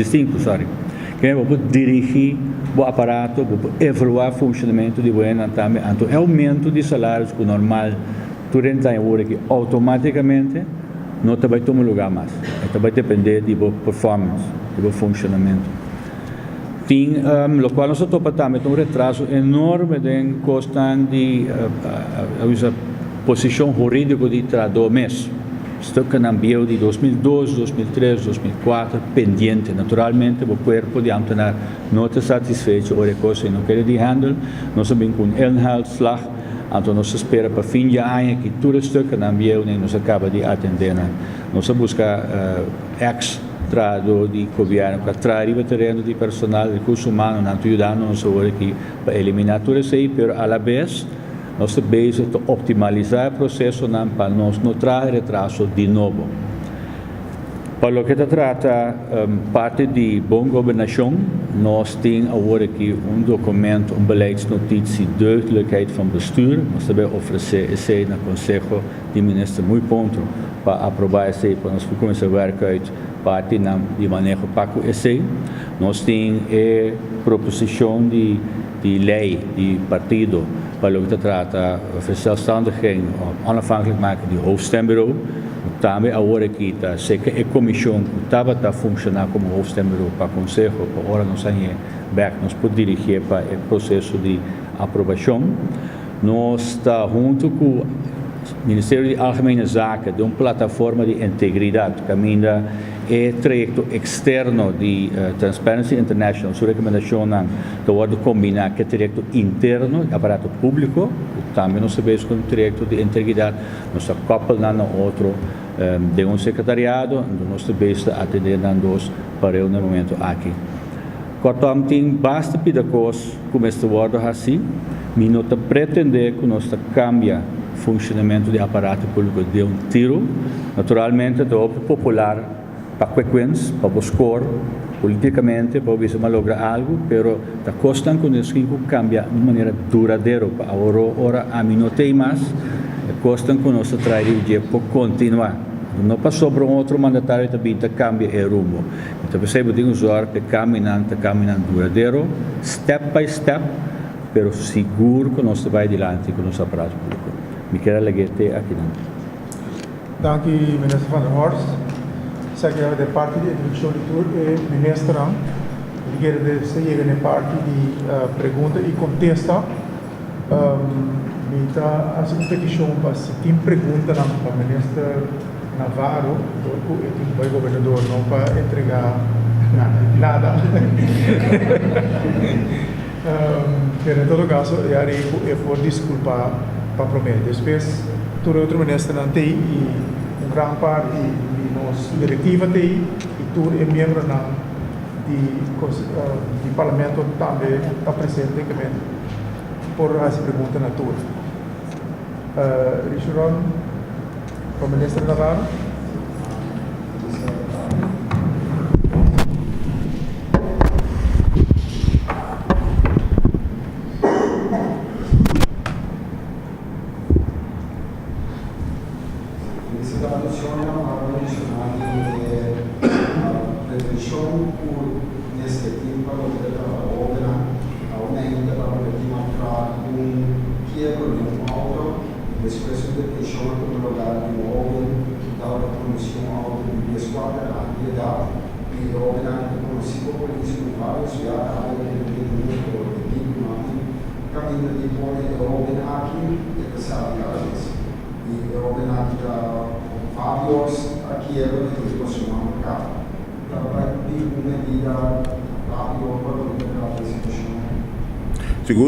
que vou dirigir o aparato, vou evaluar o funcionamento de governo também, então aumento de salários que normal durante a hora que automaticamente não vai tomar lugar mais, vai depender de performance, do funcionamento. Tem, o qual nós estamos também um retraso enorme em questão de a posição jurídica de cada mês. Estou cambiando de 2012, 2013, 2004, pendente. Naturalmente, o corpo de ambtenaar não está satisfeito com a coisa não quer de handle. Nós sabemos com inhaalslag, então nós esperamos para fim de ano que tudo está cambiando e nós acaba de atender. Nós buscamos extra de governo para trazer terreno de personal, recursos humanos, não ajudando-nos aqui para eliminar tudo isso, mas a la vez nós estamos a optimizar o processo para nós não trazer retraso de novo. Para o que se trata parte de boa governação, nós temos agora aqui documento, beleidsnotitie, duidelijkheid van bestuur. Nós também oferecer esse no Conselho de Ministros muito pronto para aprovar esse, para nós começar a werken uit parte de manejo para esse. Nós temos a proposição de lei de partido para o que se trata verzelfstandiging, onafhankelijk maken de hoofdstembureau. Também agora aqui está seca a comissão que estava a funcionar como hoofdstembureau para o Conselho, para agora nós temos nós podemos dirigir para o processo de aprovação. Nós está junto com o Ministério de Algemene Zaken de uma plataforma de integridade, caminha é trajecto externo de Transparency International, sua recomendação de combinar que trajecto interno, aparato público, também nós sabemos que um trajecto de integridade, nós acoplamos no outro de um secretariado, nós sabemos atender dois para o momento aqui. Portanto, tem basta pedir coisas como este word assim, mas não pretender que nós cambia funcionamento do aparato público de um tiro, naturalmente é popular para frequência, para buscar politicamente, para ver se lograr algo, mas está custando que nós cambia de maneira duradoura, para agora a mim não tem mais, custando que nós trazer para continuar. Não passou para outro mandatário também cambia o rumo. Então, você tem que usar que caminhando duradouro, step by step, pero seguro que nós vai adiante com nosso aparato público. Me quero alegrar aqui não. Dank u, minister Van der Horst. Secretario de parte de introducção de tour e minister Ram. Ik quero seguir na parte de pergunta e contesta. Mita as uma petição para se tem pergunta para o minister Navarro, do governador, não para entregar nada. Pero em todo caso, eu vou desculpar para prometer. Depois, todo outro ministro não tem e grande parte de nossa diretiva tem e todo é membro de parlamento também está presente também por essa pergunta na tour. Richard, o ministro Navarro.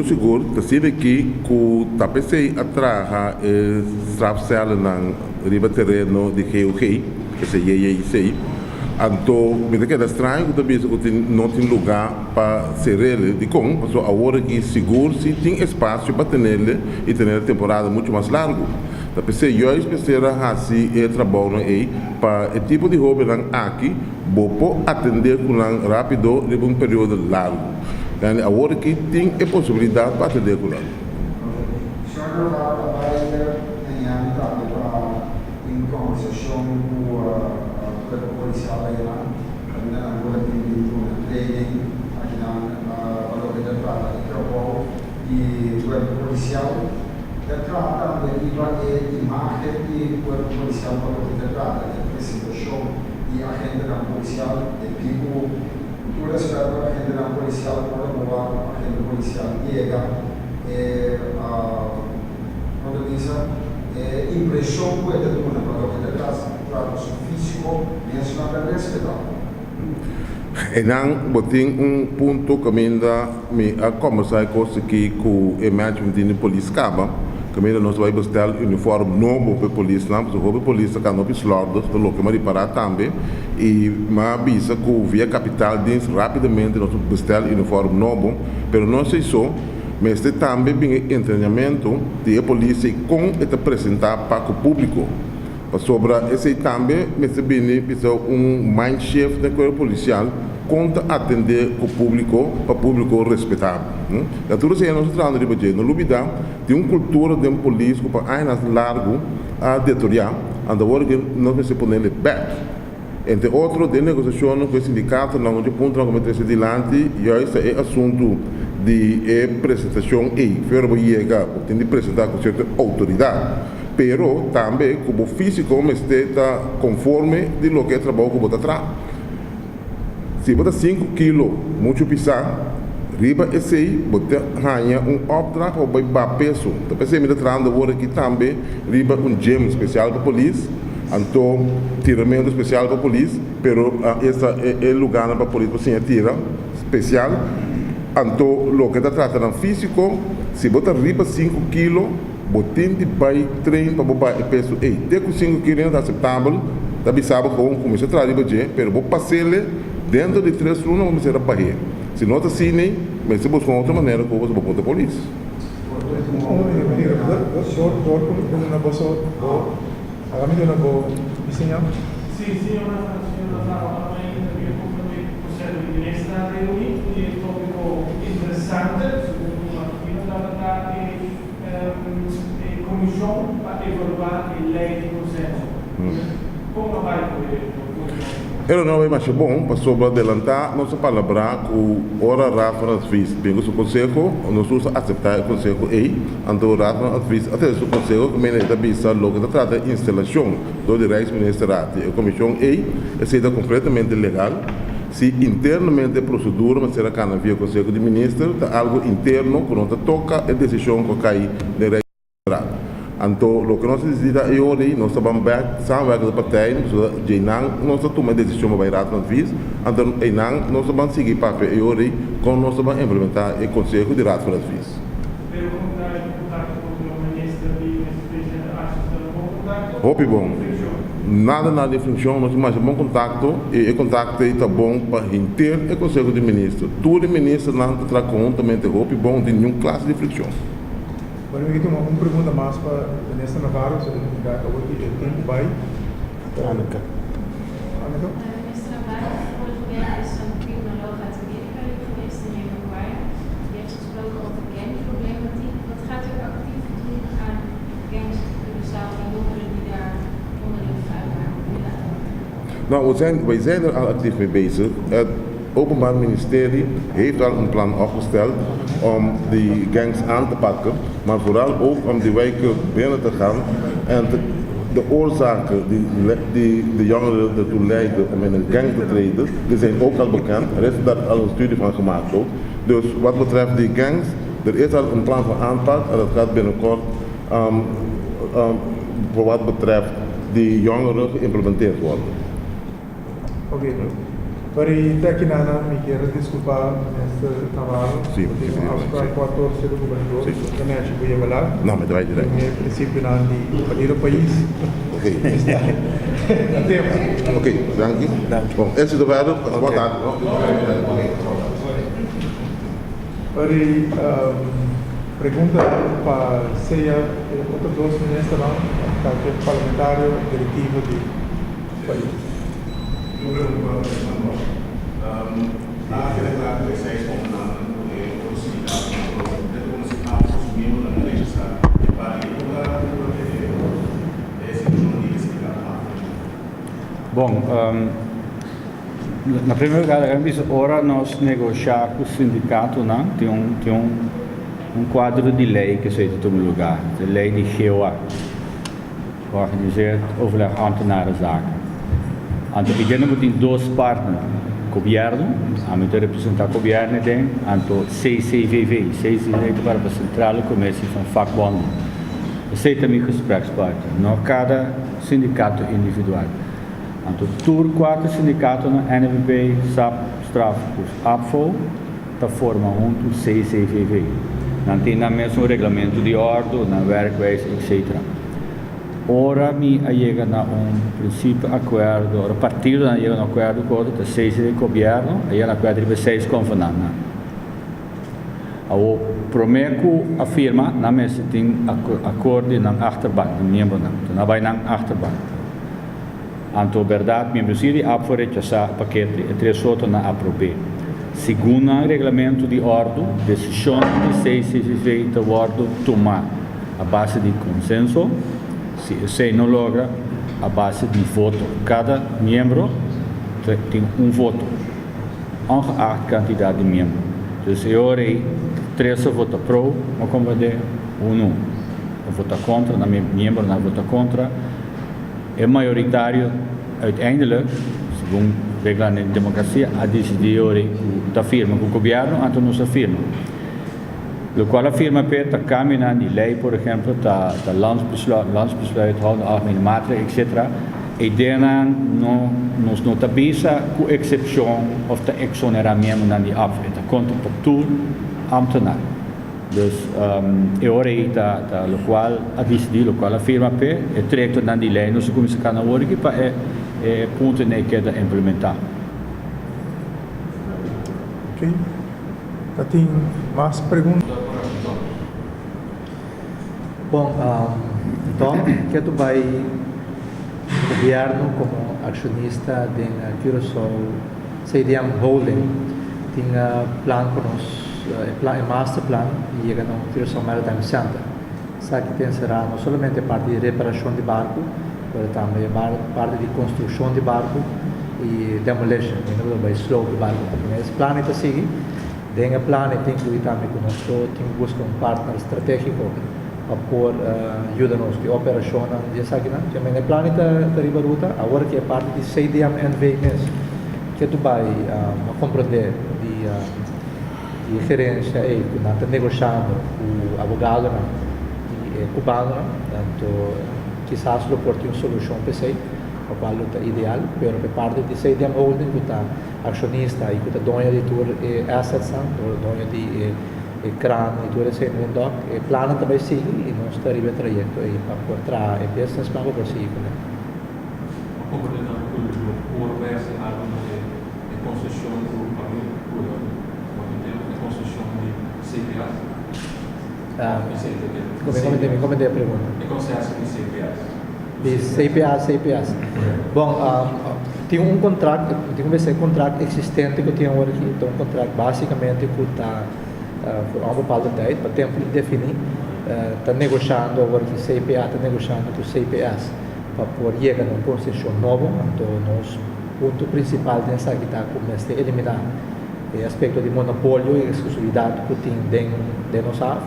Seguro, terceiro aqui, que está pensando atrás strafcellen na riba terreno de GOG, que é IEIC. Então, me que é estranho que também não tem lugar para ser ele de com, porque agora que seguro se tem espaço para ter ele e ter a temporada muito mais larga. Então, pensei, eu espero assim e trabalho aí para o tipo de hobby aqui, vou atender com rápido de um período largo. Yani agora que tem a possibilidade para atender com ela. O senhor vai em conversação com o policial aí lá, agora tem um training aqui na localidade de Crapol e o policial trata de imagem e o policial trata de apresentação e agenda da policial de tipo toda a cidade para a agenda policial, para a agenda policial llega impressão que é de uma para o que trato físico mesmo para respeitar. E não, tem ponto que me a conversar com o management da polícia acaba, que nós vamos buscar uniforme novo para a polícia, porque a polícia can op slordig, de local maar reparar também, e mas bisa que via capital dins rapidamente nós buscar uniforme novo, pero não sei só, mas também tem treinamento de a polícia com e apresentar para o público. Sobre esse também, mas bem mind shift da corpo policial conta atender o público para o público respeitável. A tudo isso é nosso trabalho de budget. No Lubida tem cultura de polícia para anos largo a detoriar, and agora que nós se põe ele back. Entre outros, de negociação com o sindicato, não onde ponto como ter adiante, e esse é assunto de apresentação e ferro chega tem de apresentar com certa autoridade. Pero também como físico está conforme de lo que é trabalho que você traz. Se você 5 quilos, muito pisar, riba esse aí, você ganha opdracht ou vai peso. Então, pensei me trazendo agora aqui também, riba gym especial para a polícia, então, tiramento especial para a polícia, pero esse é o lugar para a polícia para se tira especial. Então, o que está tratando físico, se você riba 5 quilos, botin de bai trein para bobar e peso ei de com 5 quilos é aceitável da bisaba com começar a trazer budget pero vou passar dentro de 3 ruas vamos ser a barreira se não tá assim nem mas se buscar outra maneira que você pode polícia Sì, una parola perché comunque possiamo dire è stata riunita di un topico interessante su una attività di commissione per evaluare il lei di consenso. Come vai con Ela não é mais bom para sobre adelantar nossa palavra com hora Rafa nas vis. Bem, o conselho, nós vamos aceitar o conselho aí, então Rafa nas vis, até o conselho que me da visa logo da trata de instalação do direito-ministro a comissão aí, é sendo completamente legal. Se internamente a procedura, mas será que não havia conselho de ministro, está algo interno que não toca a decisão que cai direito. Então, o que nós decidimos é hoje, nós estamos samen com a partij, nós estamos tomando decisão para ir nas vis, então, nós estamos seguir para a hoje, como nós estamos implementar o conselho de rato das vis. Pelo contrário, contato com o ministro e acho que é bom contato. Hope bom. Nada de função, nós temos um bom contato e o contato está bom para inteiro o conselho de ministro. Todo ministro não está conjuntamente hope bom de nenhuma classe de fricção. Agora eu tenho uma pergunta mais para o ministro Navarro, se ele não acabou de tempo vai. Anica. Anica? Minister Navarro, vorige week is een criminoloog uit Amerika hier geweest in Uruguay. Die heeft gesproken over gangproblematiek. Wat gaat u actief doen aan gangs in Curaçao en jongeren die daar onderdeel van uitmaken? Nou, wij zijn er al actief mee bezig. Het Openbaar Ministerie heeft al een plan opgesteld om die gangs aan te pakken, maar vooral ook om die wijken binnen te gaan en de oorzaken die de jongeren ertoe leiden om in een gang te treden, die zijn ook al bekend. Er is daar al een studie van gemaakt ook. Dus wat betreft die gangs, er is al een plan van aanpak en dat gaat binnenkort voor wat betreft die jongeren geïmplementeerd worden. Ok. Para aqui na me quero desculpar, ministro Navarro. Sim, porque sim, acho que sim. a 14 do governador, Sim. eu não acho que eu ia falar. Não, mas vai direto. Em princípio, não de parir o país. Ok. Dá tempo. Ok, dank je. Bom, esse do verder, boa tarde. Para pergunta para seja outros dois ministros não, que é parlamentário diretivo de país. Bom, na primeira hora nós negociamos com o sindicato, não? Tem um quadro de lei que se em todo lugar, de lei de GOA, georganiseerd overleg ambtenarenzaken. Então, ik tem duas partes, governo, a gente representar o governo tem, então CCVV, CCVV para a Centrale Commissie van Vakbonden. Zij também gesprekspartner, não cada sindicato individual. Então, todos quatro sindicatos na NVB, SAP, Strafkoers, APFO, da forma junto o CCVV. Não tem na mesmo regulamento de ordem, na werkwijze, etc. Ora mi chega a princípio acordo, a partir de chega a acordo com o seis de governo, aí a acordo de seis convenantes. O Promeco afirma na mesa tem acordo na achterban, na membro na vai na achterban. Anto verdade, membro siri apro rechazar paquete e três outros na aprove. Segundo o regulamento de ordem, decisão de seis se feita ordem tomar a base de consenso. Se você não logra a base de voto, cada membro tem voto, ongeacht a quantidade de membros. Dus eu orei, 3 votam pro, mas como de não vota contra, na membro não vota contra, é maioritário, uiteindelijk, segundo a regra de democracia, a decidir orei, da firma, com o governo, então não se firma. De qual afirma Peter caminha die lei, por exemplo, da landsbesluit, houden algemene maatregelen, etc. E daarna nos nota bisa com exceção of de exoneramento na die af. Dat komt op toer ambtenaar. Dus eu orei da local a decidir, local afirma P, e trekt dan die lei, nos começa a canal origi para ponto nem que da implementar. Ok. Tem mais perguntas? Bom, então, que tu vai governo como acionista de Curaçao CDM Holding tinha plano para nós, master plan e chega no Curaçao Maritime Center. Sabe que tem será não somente a parte de reparação de barco, mas também a parte de construção de barco e demolition, ainda vai slow o barco. Esse plano está seguir, dengue plano tem que incluir também que nós tem que buscar partner estratégico para pôr ajuda-nos de operação de essa aqui, também o plano está riba ruta, agora que é parte de CDM NVMS, que tu vai compreender de gerência aí, que nós estamos negociando com o advogado cubano, então quizás lo porte uma solução para isso, o qual é ideal, mas por parte de CDM Holding, que está acionista e que está dona de tour assets, dona de crânio e tudo isso, então o plano também sigue e nós está arriba trajeto aí para portar e business para prosseguir. Como por exemplo, o OBS de concessão do pagamento de concessão de CPA. Como é a pergunta? E como se acha de CPAs? De CPAs. Bom, tem um contrato, tem um contrato existente que eu tenho agora aqui, então um contrato basicamente que está por uma parte de tempo, para tempo definido, está negociando agora que CPA está negociando com CPAs para poder chegar a uma concessão nova, então nosso ponto principal nessa que está começando a eliminar o aspecto de monopólio e exclusividade que tem dentro de nossa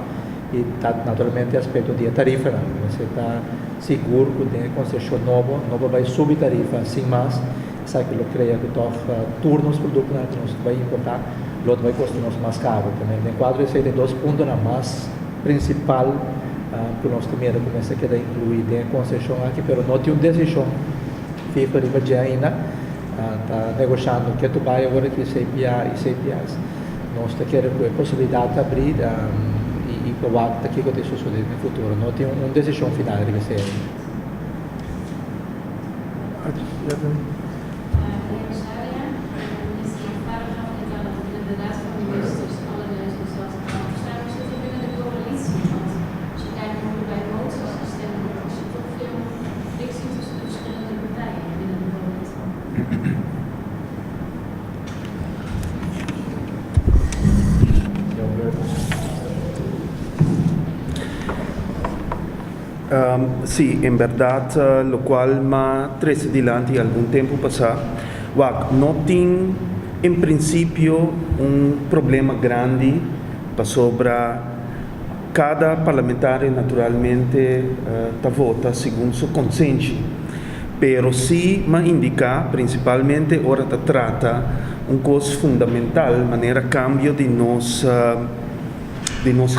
e naturalmente o aspecto de tarifa, você está seguro que tem concessão nova vai subir tarifa sem mais, sabe que eu creio que turnos produtos que nós vai importar, o vai custar mais caro também. No quadro esse tem dois pontos na mais principal que nós também começa a querer incluir em concessão aqui, mas não tem uma decisão feita para já ainda, está negociando que tu vai agora que CPA e CPAs, nós está querendo a possibilidade de abrir e provar que aquilo que suceder no futuro. Não tem uma decisão final de ser. Sí, en verdad, lo cual me trae adelante algún tiempo pasado, no tiene en principio un problema grande sobre cada parlamentario naturalmente vota según su conciencia, pero sí me indica principalmente ahora se trata un cosa fundamental, manera cambio de nos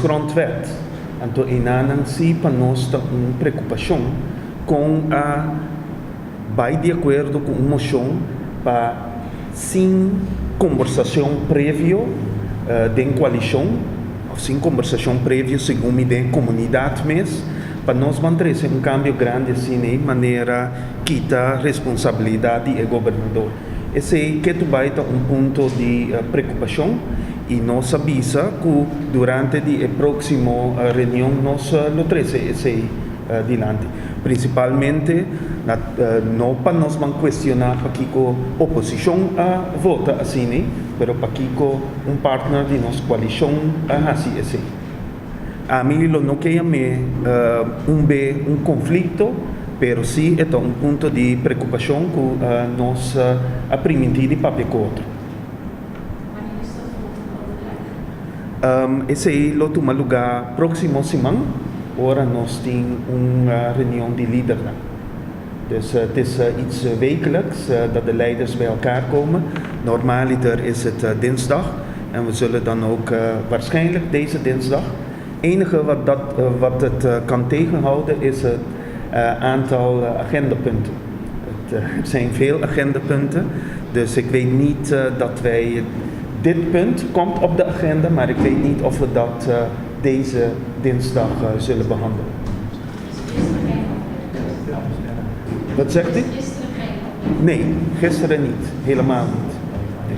grondwet. Então, em si, para nós, está uma preocupação com vai de acordo com uma moção para, sem conversação prévia de coalição, ou sem conversação prévia, segundo a comunidade mesmo, para nós manter um cambio grande assim, de maneira que quita responsabilidade do governador. Esse é que vai ter um ponto de preocupação. E nós avisa que durante a próxima reunião nós lo trece esse adiante. Principalmente, não para nós questionar para que a oposição vota assim, mas para que um partner de nossa coalição assim esse. A mim não quer um conflito, mas sim é um ponto de preocupação que nós permitir para o outro. Esse aí lo toma lugar próximo semana. Ora nós temos uma reunião de líderes. Dus het is iets wekelijks dat de leiders bij elkaar komen. Normaliter is het dinsdag en we zullen dan ook waarschijnlijk deze dinsdag. Het enige wat het kan tegenhouden is het aantal agendapunten. Er zijn veel agendapunten, dus ik weet niet dat wij dit punt komt op de agenda, maar ik weet niet of we dat deze dinsdag zullen behandelen. Wat zegt u? Nee, gisteren niet. Helemaal niet. Nee.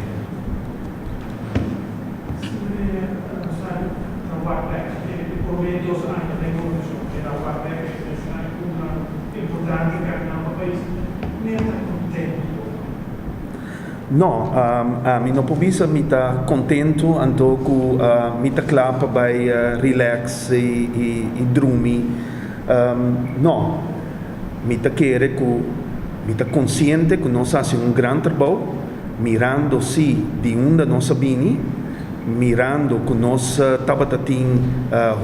No, mi non povisa mi ta contento anto ku mi ta klapa by relax i drumi. No, mi ta kere ku Me está consciente que nós fazemos grande trabalho, mirando se de onde nós sabemos, mirando que nós estava tendo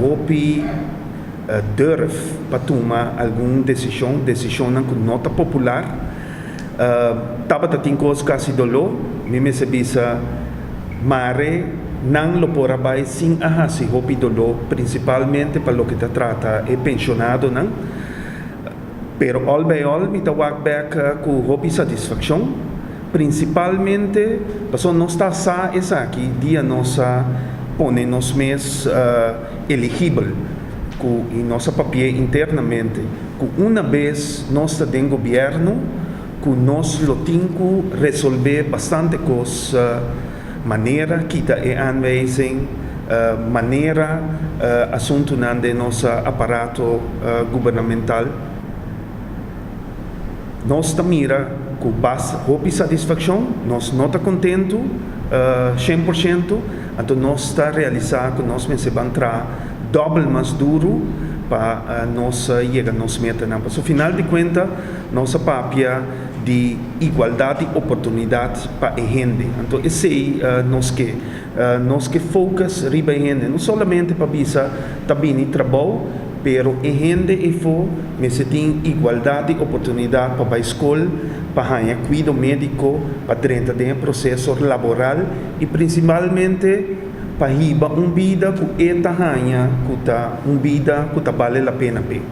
hopi durf para tomar alguma decisão que não está popular. Estava tendo coisas quase dolor, me sabia mare não lo por abai sem se hopi dolor, principalmente para o que te trata é pensionado não. Pero all by all, me está walk back com hopi satisfação, principalmente porque nós está sa essa aqui dia nossa pone nos mês elegível com em nossa papel internamente, que uma vez nós está em governo, que nós lo temos resolver bastante coisas, maneira que está é aanwijzing, maneira assunto de nosso aparato governamental. Nós mira com base hopi satisfação, nós não está contento 100%, então nós está realizar que nós vamos entrar dobro mais duro para nós chegar nos meta. Mas no final de contas, nossa papia de igualdade de oportunidade para a gente. Então esse nós que focus riba a gente, não somente para bisa também trabalho, pero a gente e for se tem igualdade de oportunidade para a escola, para ganhar cuidado médico, para dentro do processo laboral e principalmente para riba vida que é ganha, que vida que vale a pena ver.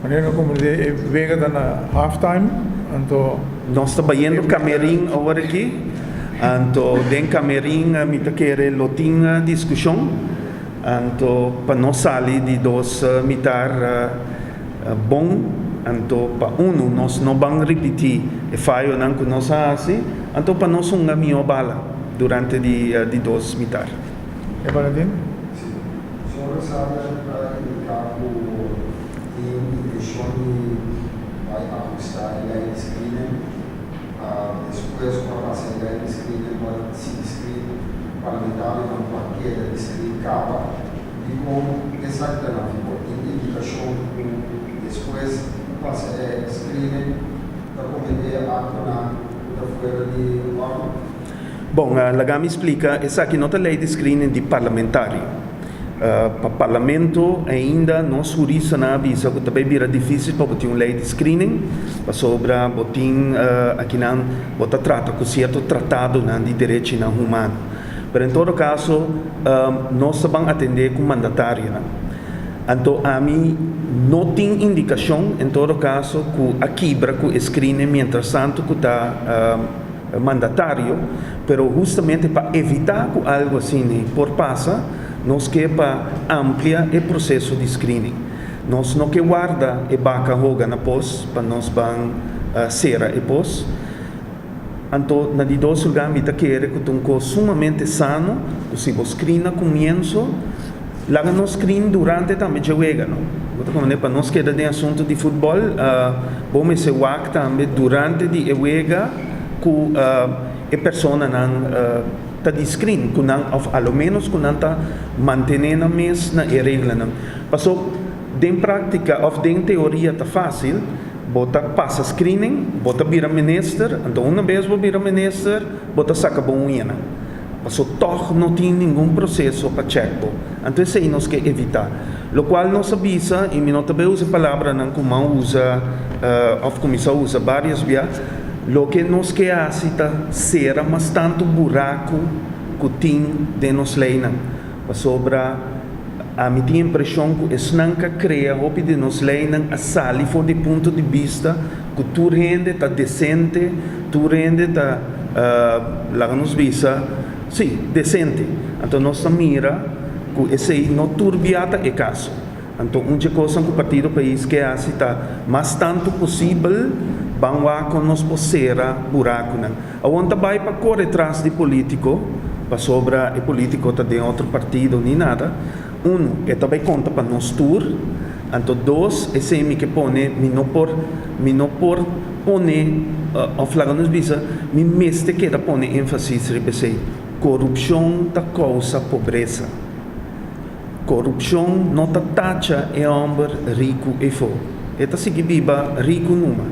Wanneer komen we wegen dan halftime? Então, nós trabalhando camerim agora aqui, então den camerim me tá querer lotinha discussão, então para nós sair de dois mitar bom, então para nós não vamos repetir e falho não que nós assim, então para nós minha bala durante de dois mitar. É para ti? Sim. O senhor sabe para indicar vai ajustar a lei de screening, depois quando passa a lei de screening pode se inscrever parlamentar não qualquer de screening capa e como exatamente por indicação depois passa a screening para cometer a atuar da fora de órgão. Bom, a Lagami explica, essa aqui não é a lei de screening de parlamentário. Para o parlamento ainda não surisa na avisa que também vira difícil para ter uma lei de screening para sobre botin aqui não bota trata com certo tratado de direitos humanos. Mas em todo caso nós vamos atender com mandatário. Então a mim não tem indicação em todo caso que a quebra com screening mientras tanto que está mandatário, pero justamente para evitar que algo assim por passa nós que para ampliar o processo de screening. Nós não que guarda e baca roga na pós, para nós vamos ser e pós. Então, na de dois lugares, me quer que um coisa sumamente sano, que se você screen no começo, lá nós screen durante também joga, não? Para nós que é de assunto de futebol, vamos se wak também durante de joga que a pessoa não está de screen, ou ao menos que não está mantendo a mesma regra. Passou, em prática, ou em teoria, está fácil, bota passa screening, bota vira minister, então uma vez vou vira minister, bota saca bom unha. Passou, toch não tem nenhum processo para check. Então isso aí nós quer evitar. O qual nós avisa, e não também usa a palavra, não como usa, ou comissão usa várias vezes, o que nós quer ser mas tanto buraco que tem de nos lei sobre a minha impressão que isso nunca cria hope de nos lei a sali for de ponto de vista que tu rende está decente, tu rende está lá nos visa sim decente. Então nós mira que esse não turbiata é caso. Então uma coisa que o partido país quer está mas tanto possível vamos lá com nós posera buraco não. Aonde vai para correr atrás de político, para sobra e político está de outro partido nem nada. É também conta para nós tour. Então dois, esse é que põe, me não por põe, ao flago nos visa, me mestre que põe ênfase sobre corrupção da causa pobreza. Corrupção não taxa é homem rico e for. esta sigue viva rico numa.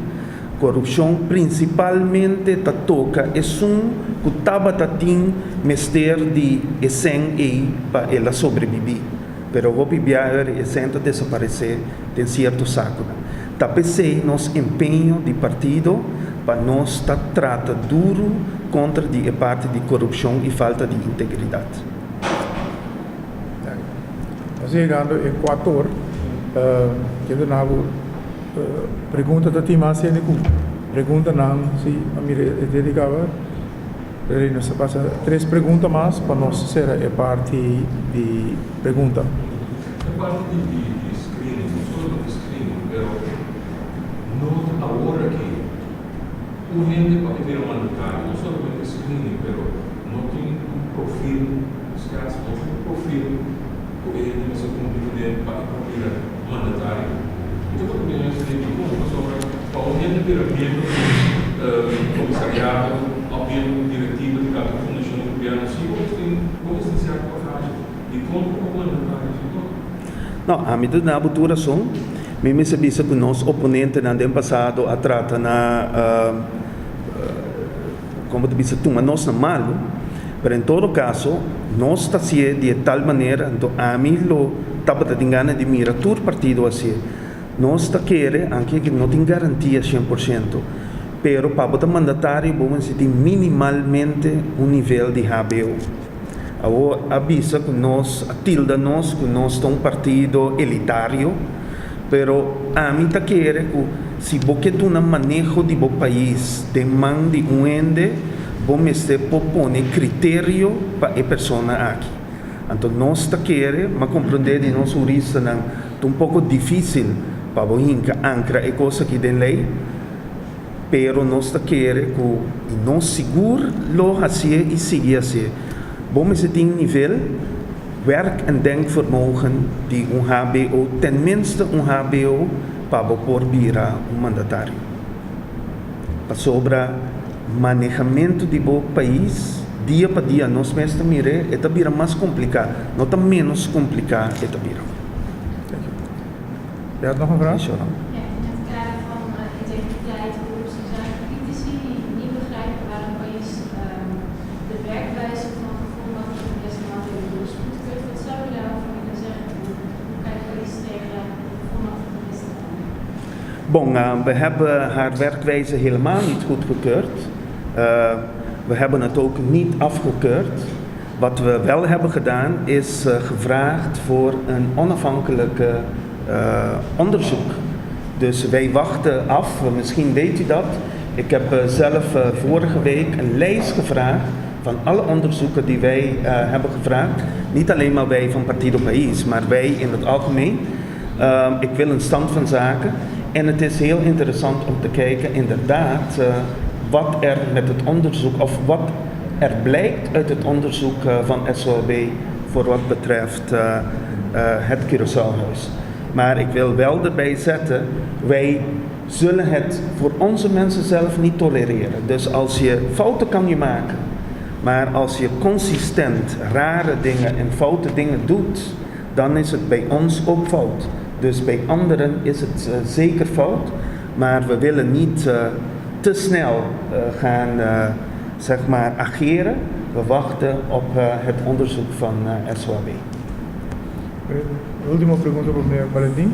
Corrupção principalmente ta toca é que tava tatin mester de esen e para ela sobreviver. Pero o bibiar e senta desaparecer tem certo saco. Tapecei nos empenho de partido para nós trata duro contra a parte de corrupção e falta de integridade. Chegando ao Equador, que eu não pergunta da Tima Senecu, pergunta não se a minha dedicava, ele nos passa 3 perguntas mais para nós ser a parte de pergunta. A parte de screening, não só de screening, pero não agora que o gente para ter uma mandatário, não somente screening, pero não tem perfil, os caras não tem perfil, o gente não se compreende para ter mandatário. Então, eu tenho essa ideia de como para o gente ter membro do comissariado, ou membro diretivo de cada fundação europeia, assim, como se dizer a coragem de como o mandatário. Não, a medida na abertura são, me sabia que nós oponente no ano passado a trata na como te disse tu, mas nós não malo, mas em todo caso nós está se de tal maneira, então a mim lo estava de engano de mirar todo partido assim, nós está querer, aunque que não tem garantia 100%, pero para o mandatário vamos ter minimalmente nível de HBO. Agora avisa que nós tilda nós que nós somos um partido elitário, pero a mim está querer que se você tem um manejo de bom país, de mão de ende, vamos ter propõe critério para a pessoa aqui. Então nós está querer, mas compreender de nós juristas não, é pouco difícil para você ancrar a coisa que tem lei, pero nós está querer que nós seguro lo assim e seguir assim. Vamos ter nível werk- en denkvermogen die HBO, tenminste HBO, para por virar mandatário. Sobre manejamento de bom país, dia para dia, nós mesmos mire, é vira mais complicado, não está menos complicado, é vira. Je had nog een vraag? Ja, in het kader van integriteit, corruptie zijn critici die niet begrijpen waarom opeens de werkwijze van gevolmachtigde deskundigen dus goedkeurt. Wat zou je daarover willen zeggen? Hoe kijkt u iets tegen gevolmachtigde deskundigen? Bon, we hebben haar werkwijze helemaal niet goedgekeurd. We hebben het ook niet afgekeurd. Wat we wel hebben gedaan is gevraagd voor een onafhankelijke onderzoek. Dus wij wachten af, misschien weet u dat. Ik heb zelf vorige week een lijst gevraagd van alle onderzoeken die wij hebben gevraagd. Niet alleen maar wij van Partido País, maar wij in het algemeen. Ik wil een stand van zaken. En het is heel interessant om te kijken inderdaad wat er met het onderzoek, of wat er blijkt uit het onderzoek van SOB voor wat betreft het Curaçaohuis. Maar ik wil wel erbij zetten, wij zullen het voor onze mensen zelf niet tolereren. Dus als je fouten kan je maken, maar als je consistent rare dingen en foute dingen doet, dan is het bij ons ook fout. Dus bij anderen is het zeker fout, maar we willen niet te snel gaan zeg maar ageren. We wachten op het onderzoek van SOAB. Última pergunta para o meneer Valentim.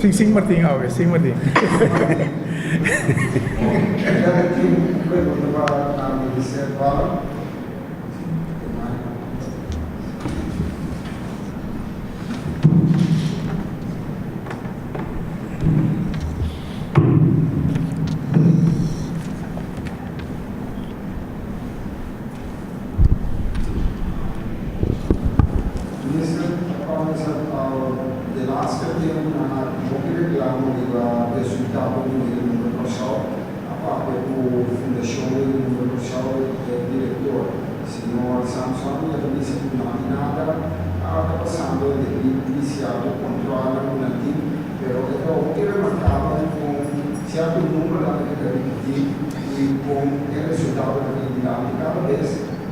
Sim, Martim Alves, sim, Martim. De laatste keer naar de reclame die we resultaten in de Curaçao, aparte por fundação do Curaçao, diretor, senhor Samson, e a missa não nada, está passando de iniciado controle no time, pero o que remarcava com certo número de repetir e com o resultado da atividade cada vez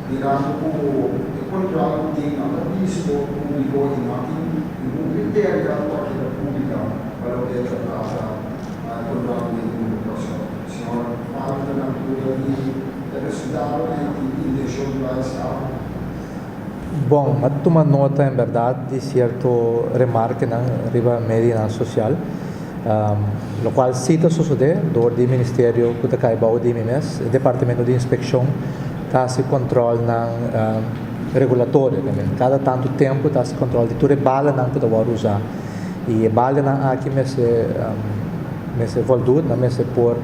virando por contrato tem nada visto público e não tem nenhum critério da parte da pública para poder tratar a contrato de comunicação. O senhor fala da natureza de resultado e deixou de lá esse algo. Bom, mas toma nota, em verdade, de certo remarque na riba média social, o qual cita suceder do Ministério que está o DMS, Departamento de Inspeção, está se controle na regulatório, cada tanto tempo está se controle de toda bala não que vai usar e bala não aqui me se voltou, não me se por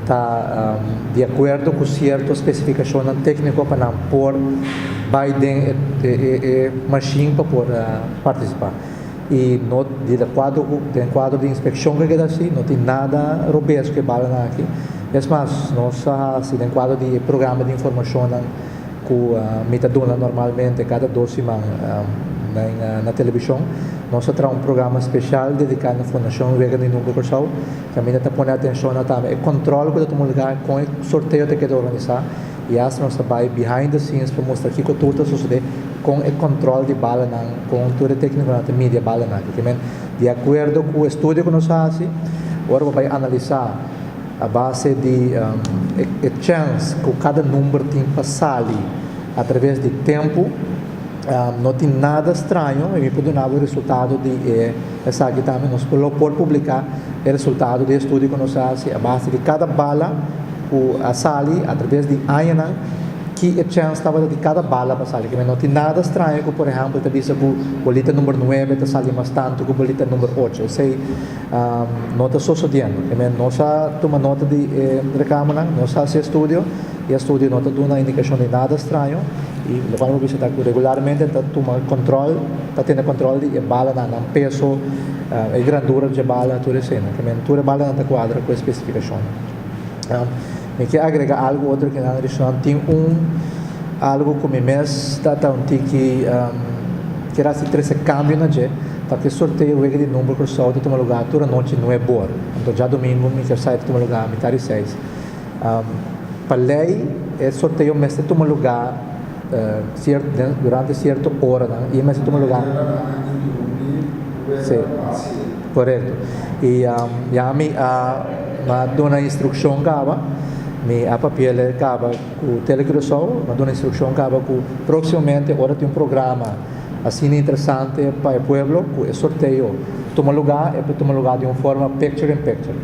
tá de acordo com certa especificação técnica para não por Biden e machine para por participar e no de quadro de inspeção que queda assim não tem nada robês que bala não aqui é mais nós assim em quadro de programa de informação que metadona normalmente cada 2 semanas na televisão nós temos programa especial dedicado à Fundação Vega de Número Corsal que a minha está pondo atenção na também controle que todo lugar com o sorteio que quer organizar e assim nós vai behind the scenes para mostrar que tudo está sucedendo com o controle de bala com toda a técnica da mídia bala que de acordo com o estudo que nós fazemos agora vai analisar a base de a chance que cada número tem para sair através de tempo não tem nada estranho e me pode dar o resultado de essa aqui também nós podemos publicar o resultado do estudo que nós fazemos a base de cada bala a sair através de anos que a chance estava de cada bala para sair que não tem nada estranho que por exemplo te diz que o bolita número 9 está saindo mais tanto que o bolita número 8 ou seja não está sucedendo que nós toma nota de recâmara nós fazemos estudo e o estudo não está dando uma indicação de nada estranho e o qual você está regularmente está tomando controle está tendo controle de bala não peso a grandura de bala tudo isso que toda bala não está quadra com a especificação me quer agregar algo outro que na região tem algo como mês está que era assim 13 câmbio na je para que sorteio o de número por só de tomar lugar toda noite não é boa então já domingo me quer sair de tomar lugar metade 6 para lei é sorteio mês de tomar lugar durante certa hora e mês de tomar lugar sim correto e já me dona instrução acaba me a papel acaba com o telegrafo mas dona instrução acaba com proximamente agora tem programa assim interessante para o povo que é sorteio toma lugar de uma forma picture in picture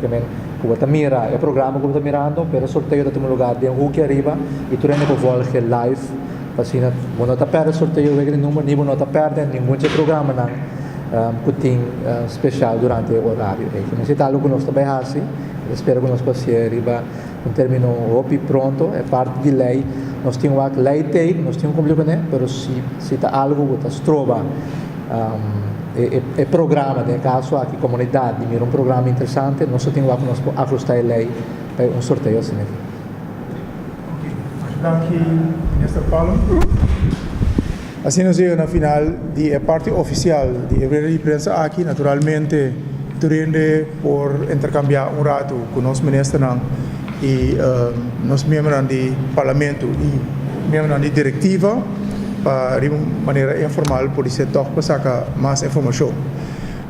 que você mira é programa que você mirando pero sorteio toma lugar de um que arriba e tu rende volge live assim não está perde sorteio de número nem não está perde nenhum programa não que tem especial durante o horário e se algo que nós também assim espero que nós possamos arribar um término pronto é parte de lei nós temos uma lei nós temos como né mas se está algo que está trova é programa de caso aqui comunidade mira um programa interessante nós temos que nós ajustar a lei para um sorteio assim Dank u, minister Paulo. Assim nós chegamos na final da parte oficial de Ebrera de Prensa aqui, naturalmente, durante por intercambiar rato com o nosso ministro e nos membros do Parlamento e membros da diretiva para de maneira informal poder ser toch para sacar mais informação.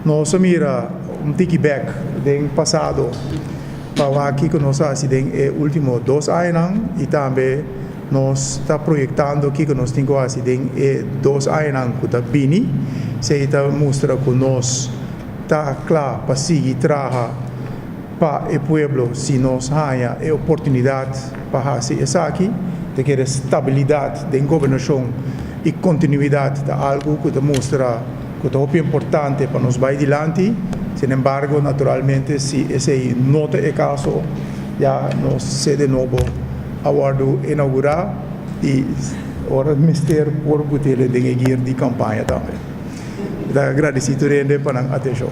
Nós mira piggyback do passado para aqui que nós fazemos nos últimos 2 anos e também nós está projetando que nós temos assim 2 anos que está bem se está mostra que nós está claro para seguir trabalhar para o povo se nós ganha a oportunidade para fazer isso aqui de que a estabilidade da governação e continuidade de algo que mostra que é muito importante para nós vai adiante. Sin embargo, naturalmente, se esse não é o caso, já nós se de novo aguardo inaugurar e agora ministério por botelha de campanha também. Então, agradecido por a atenção.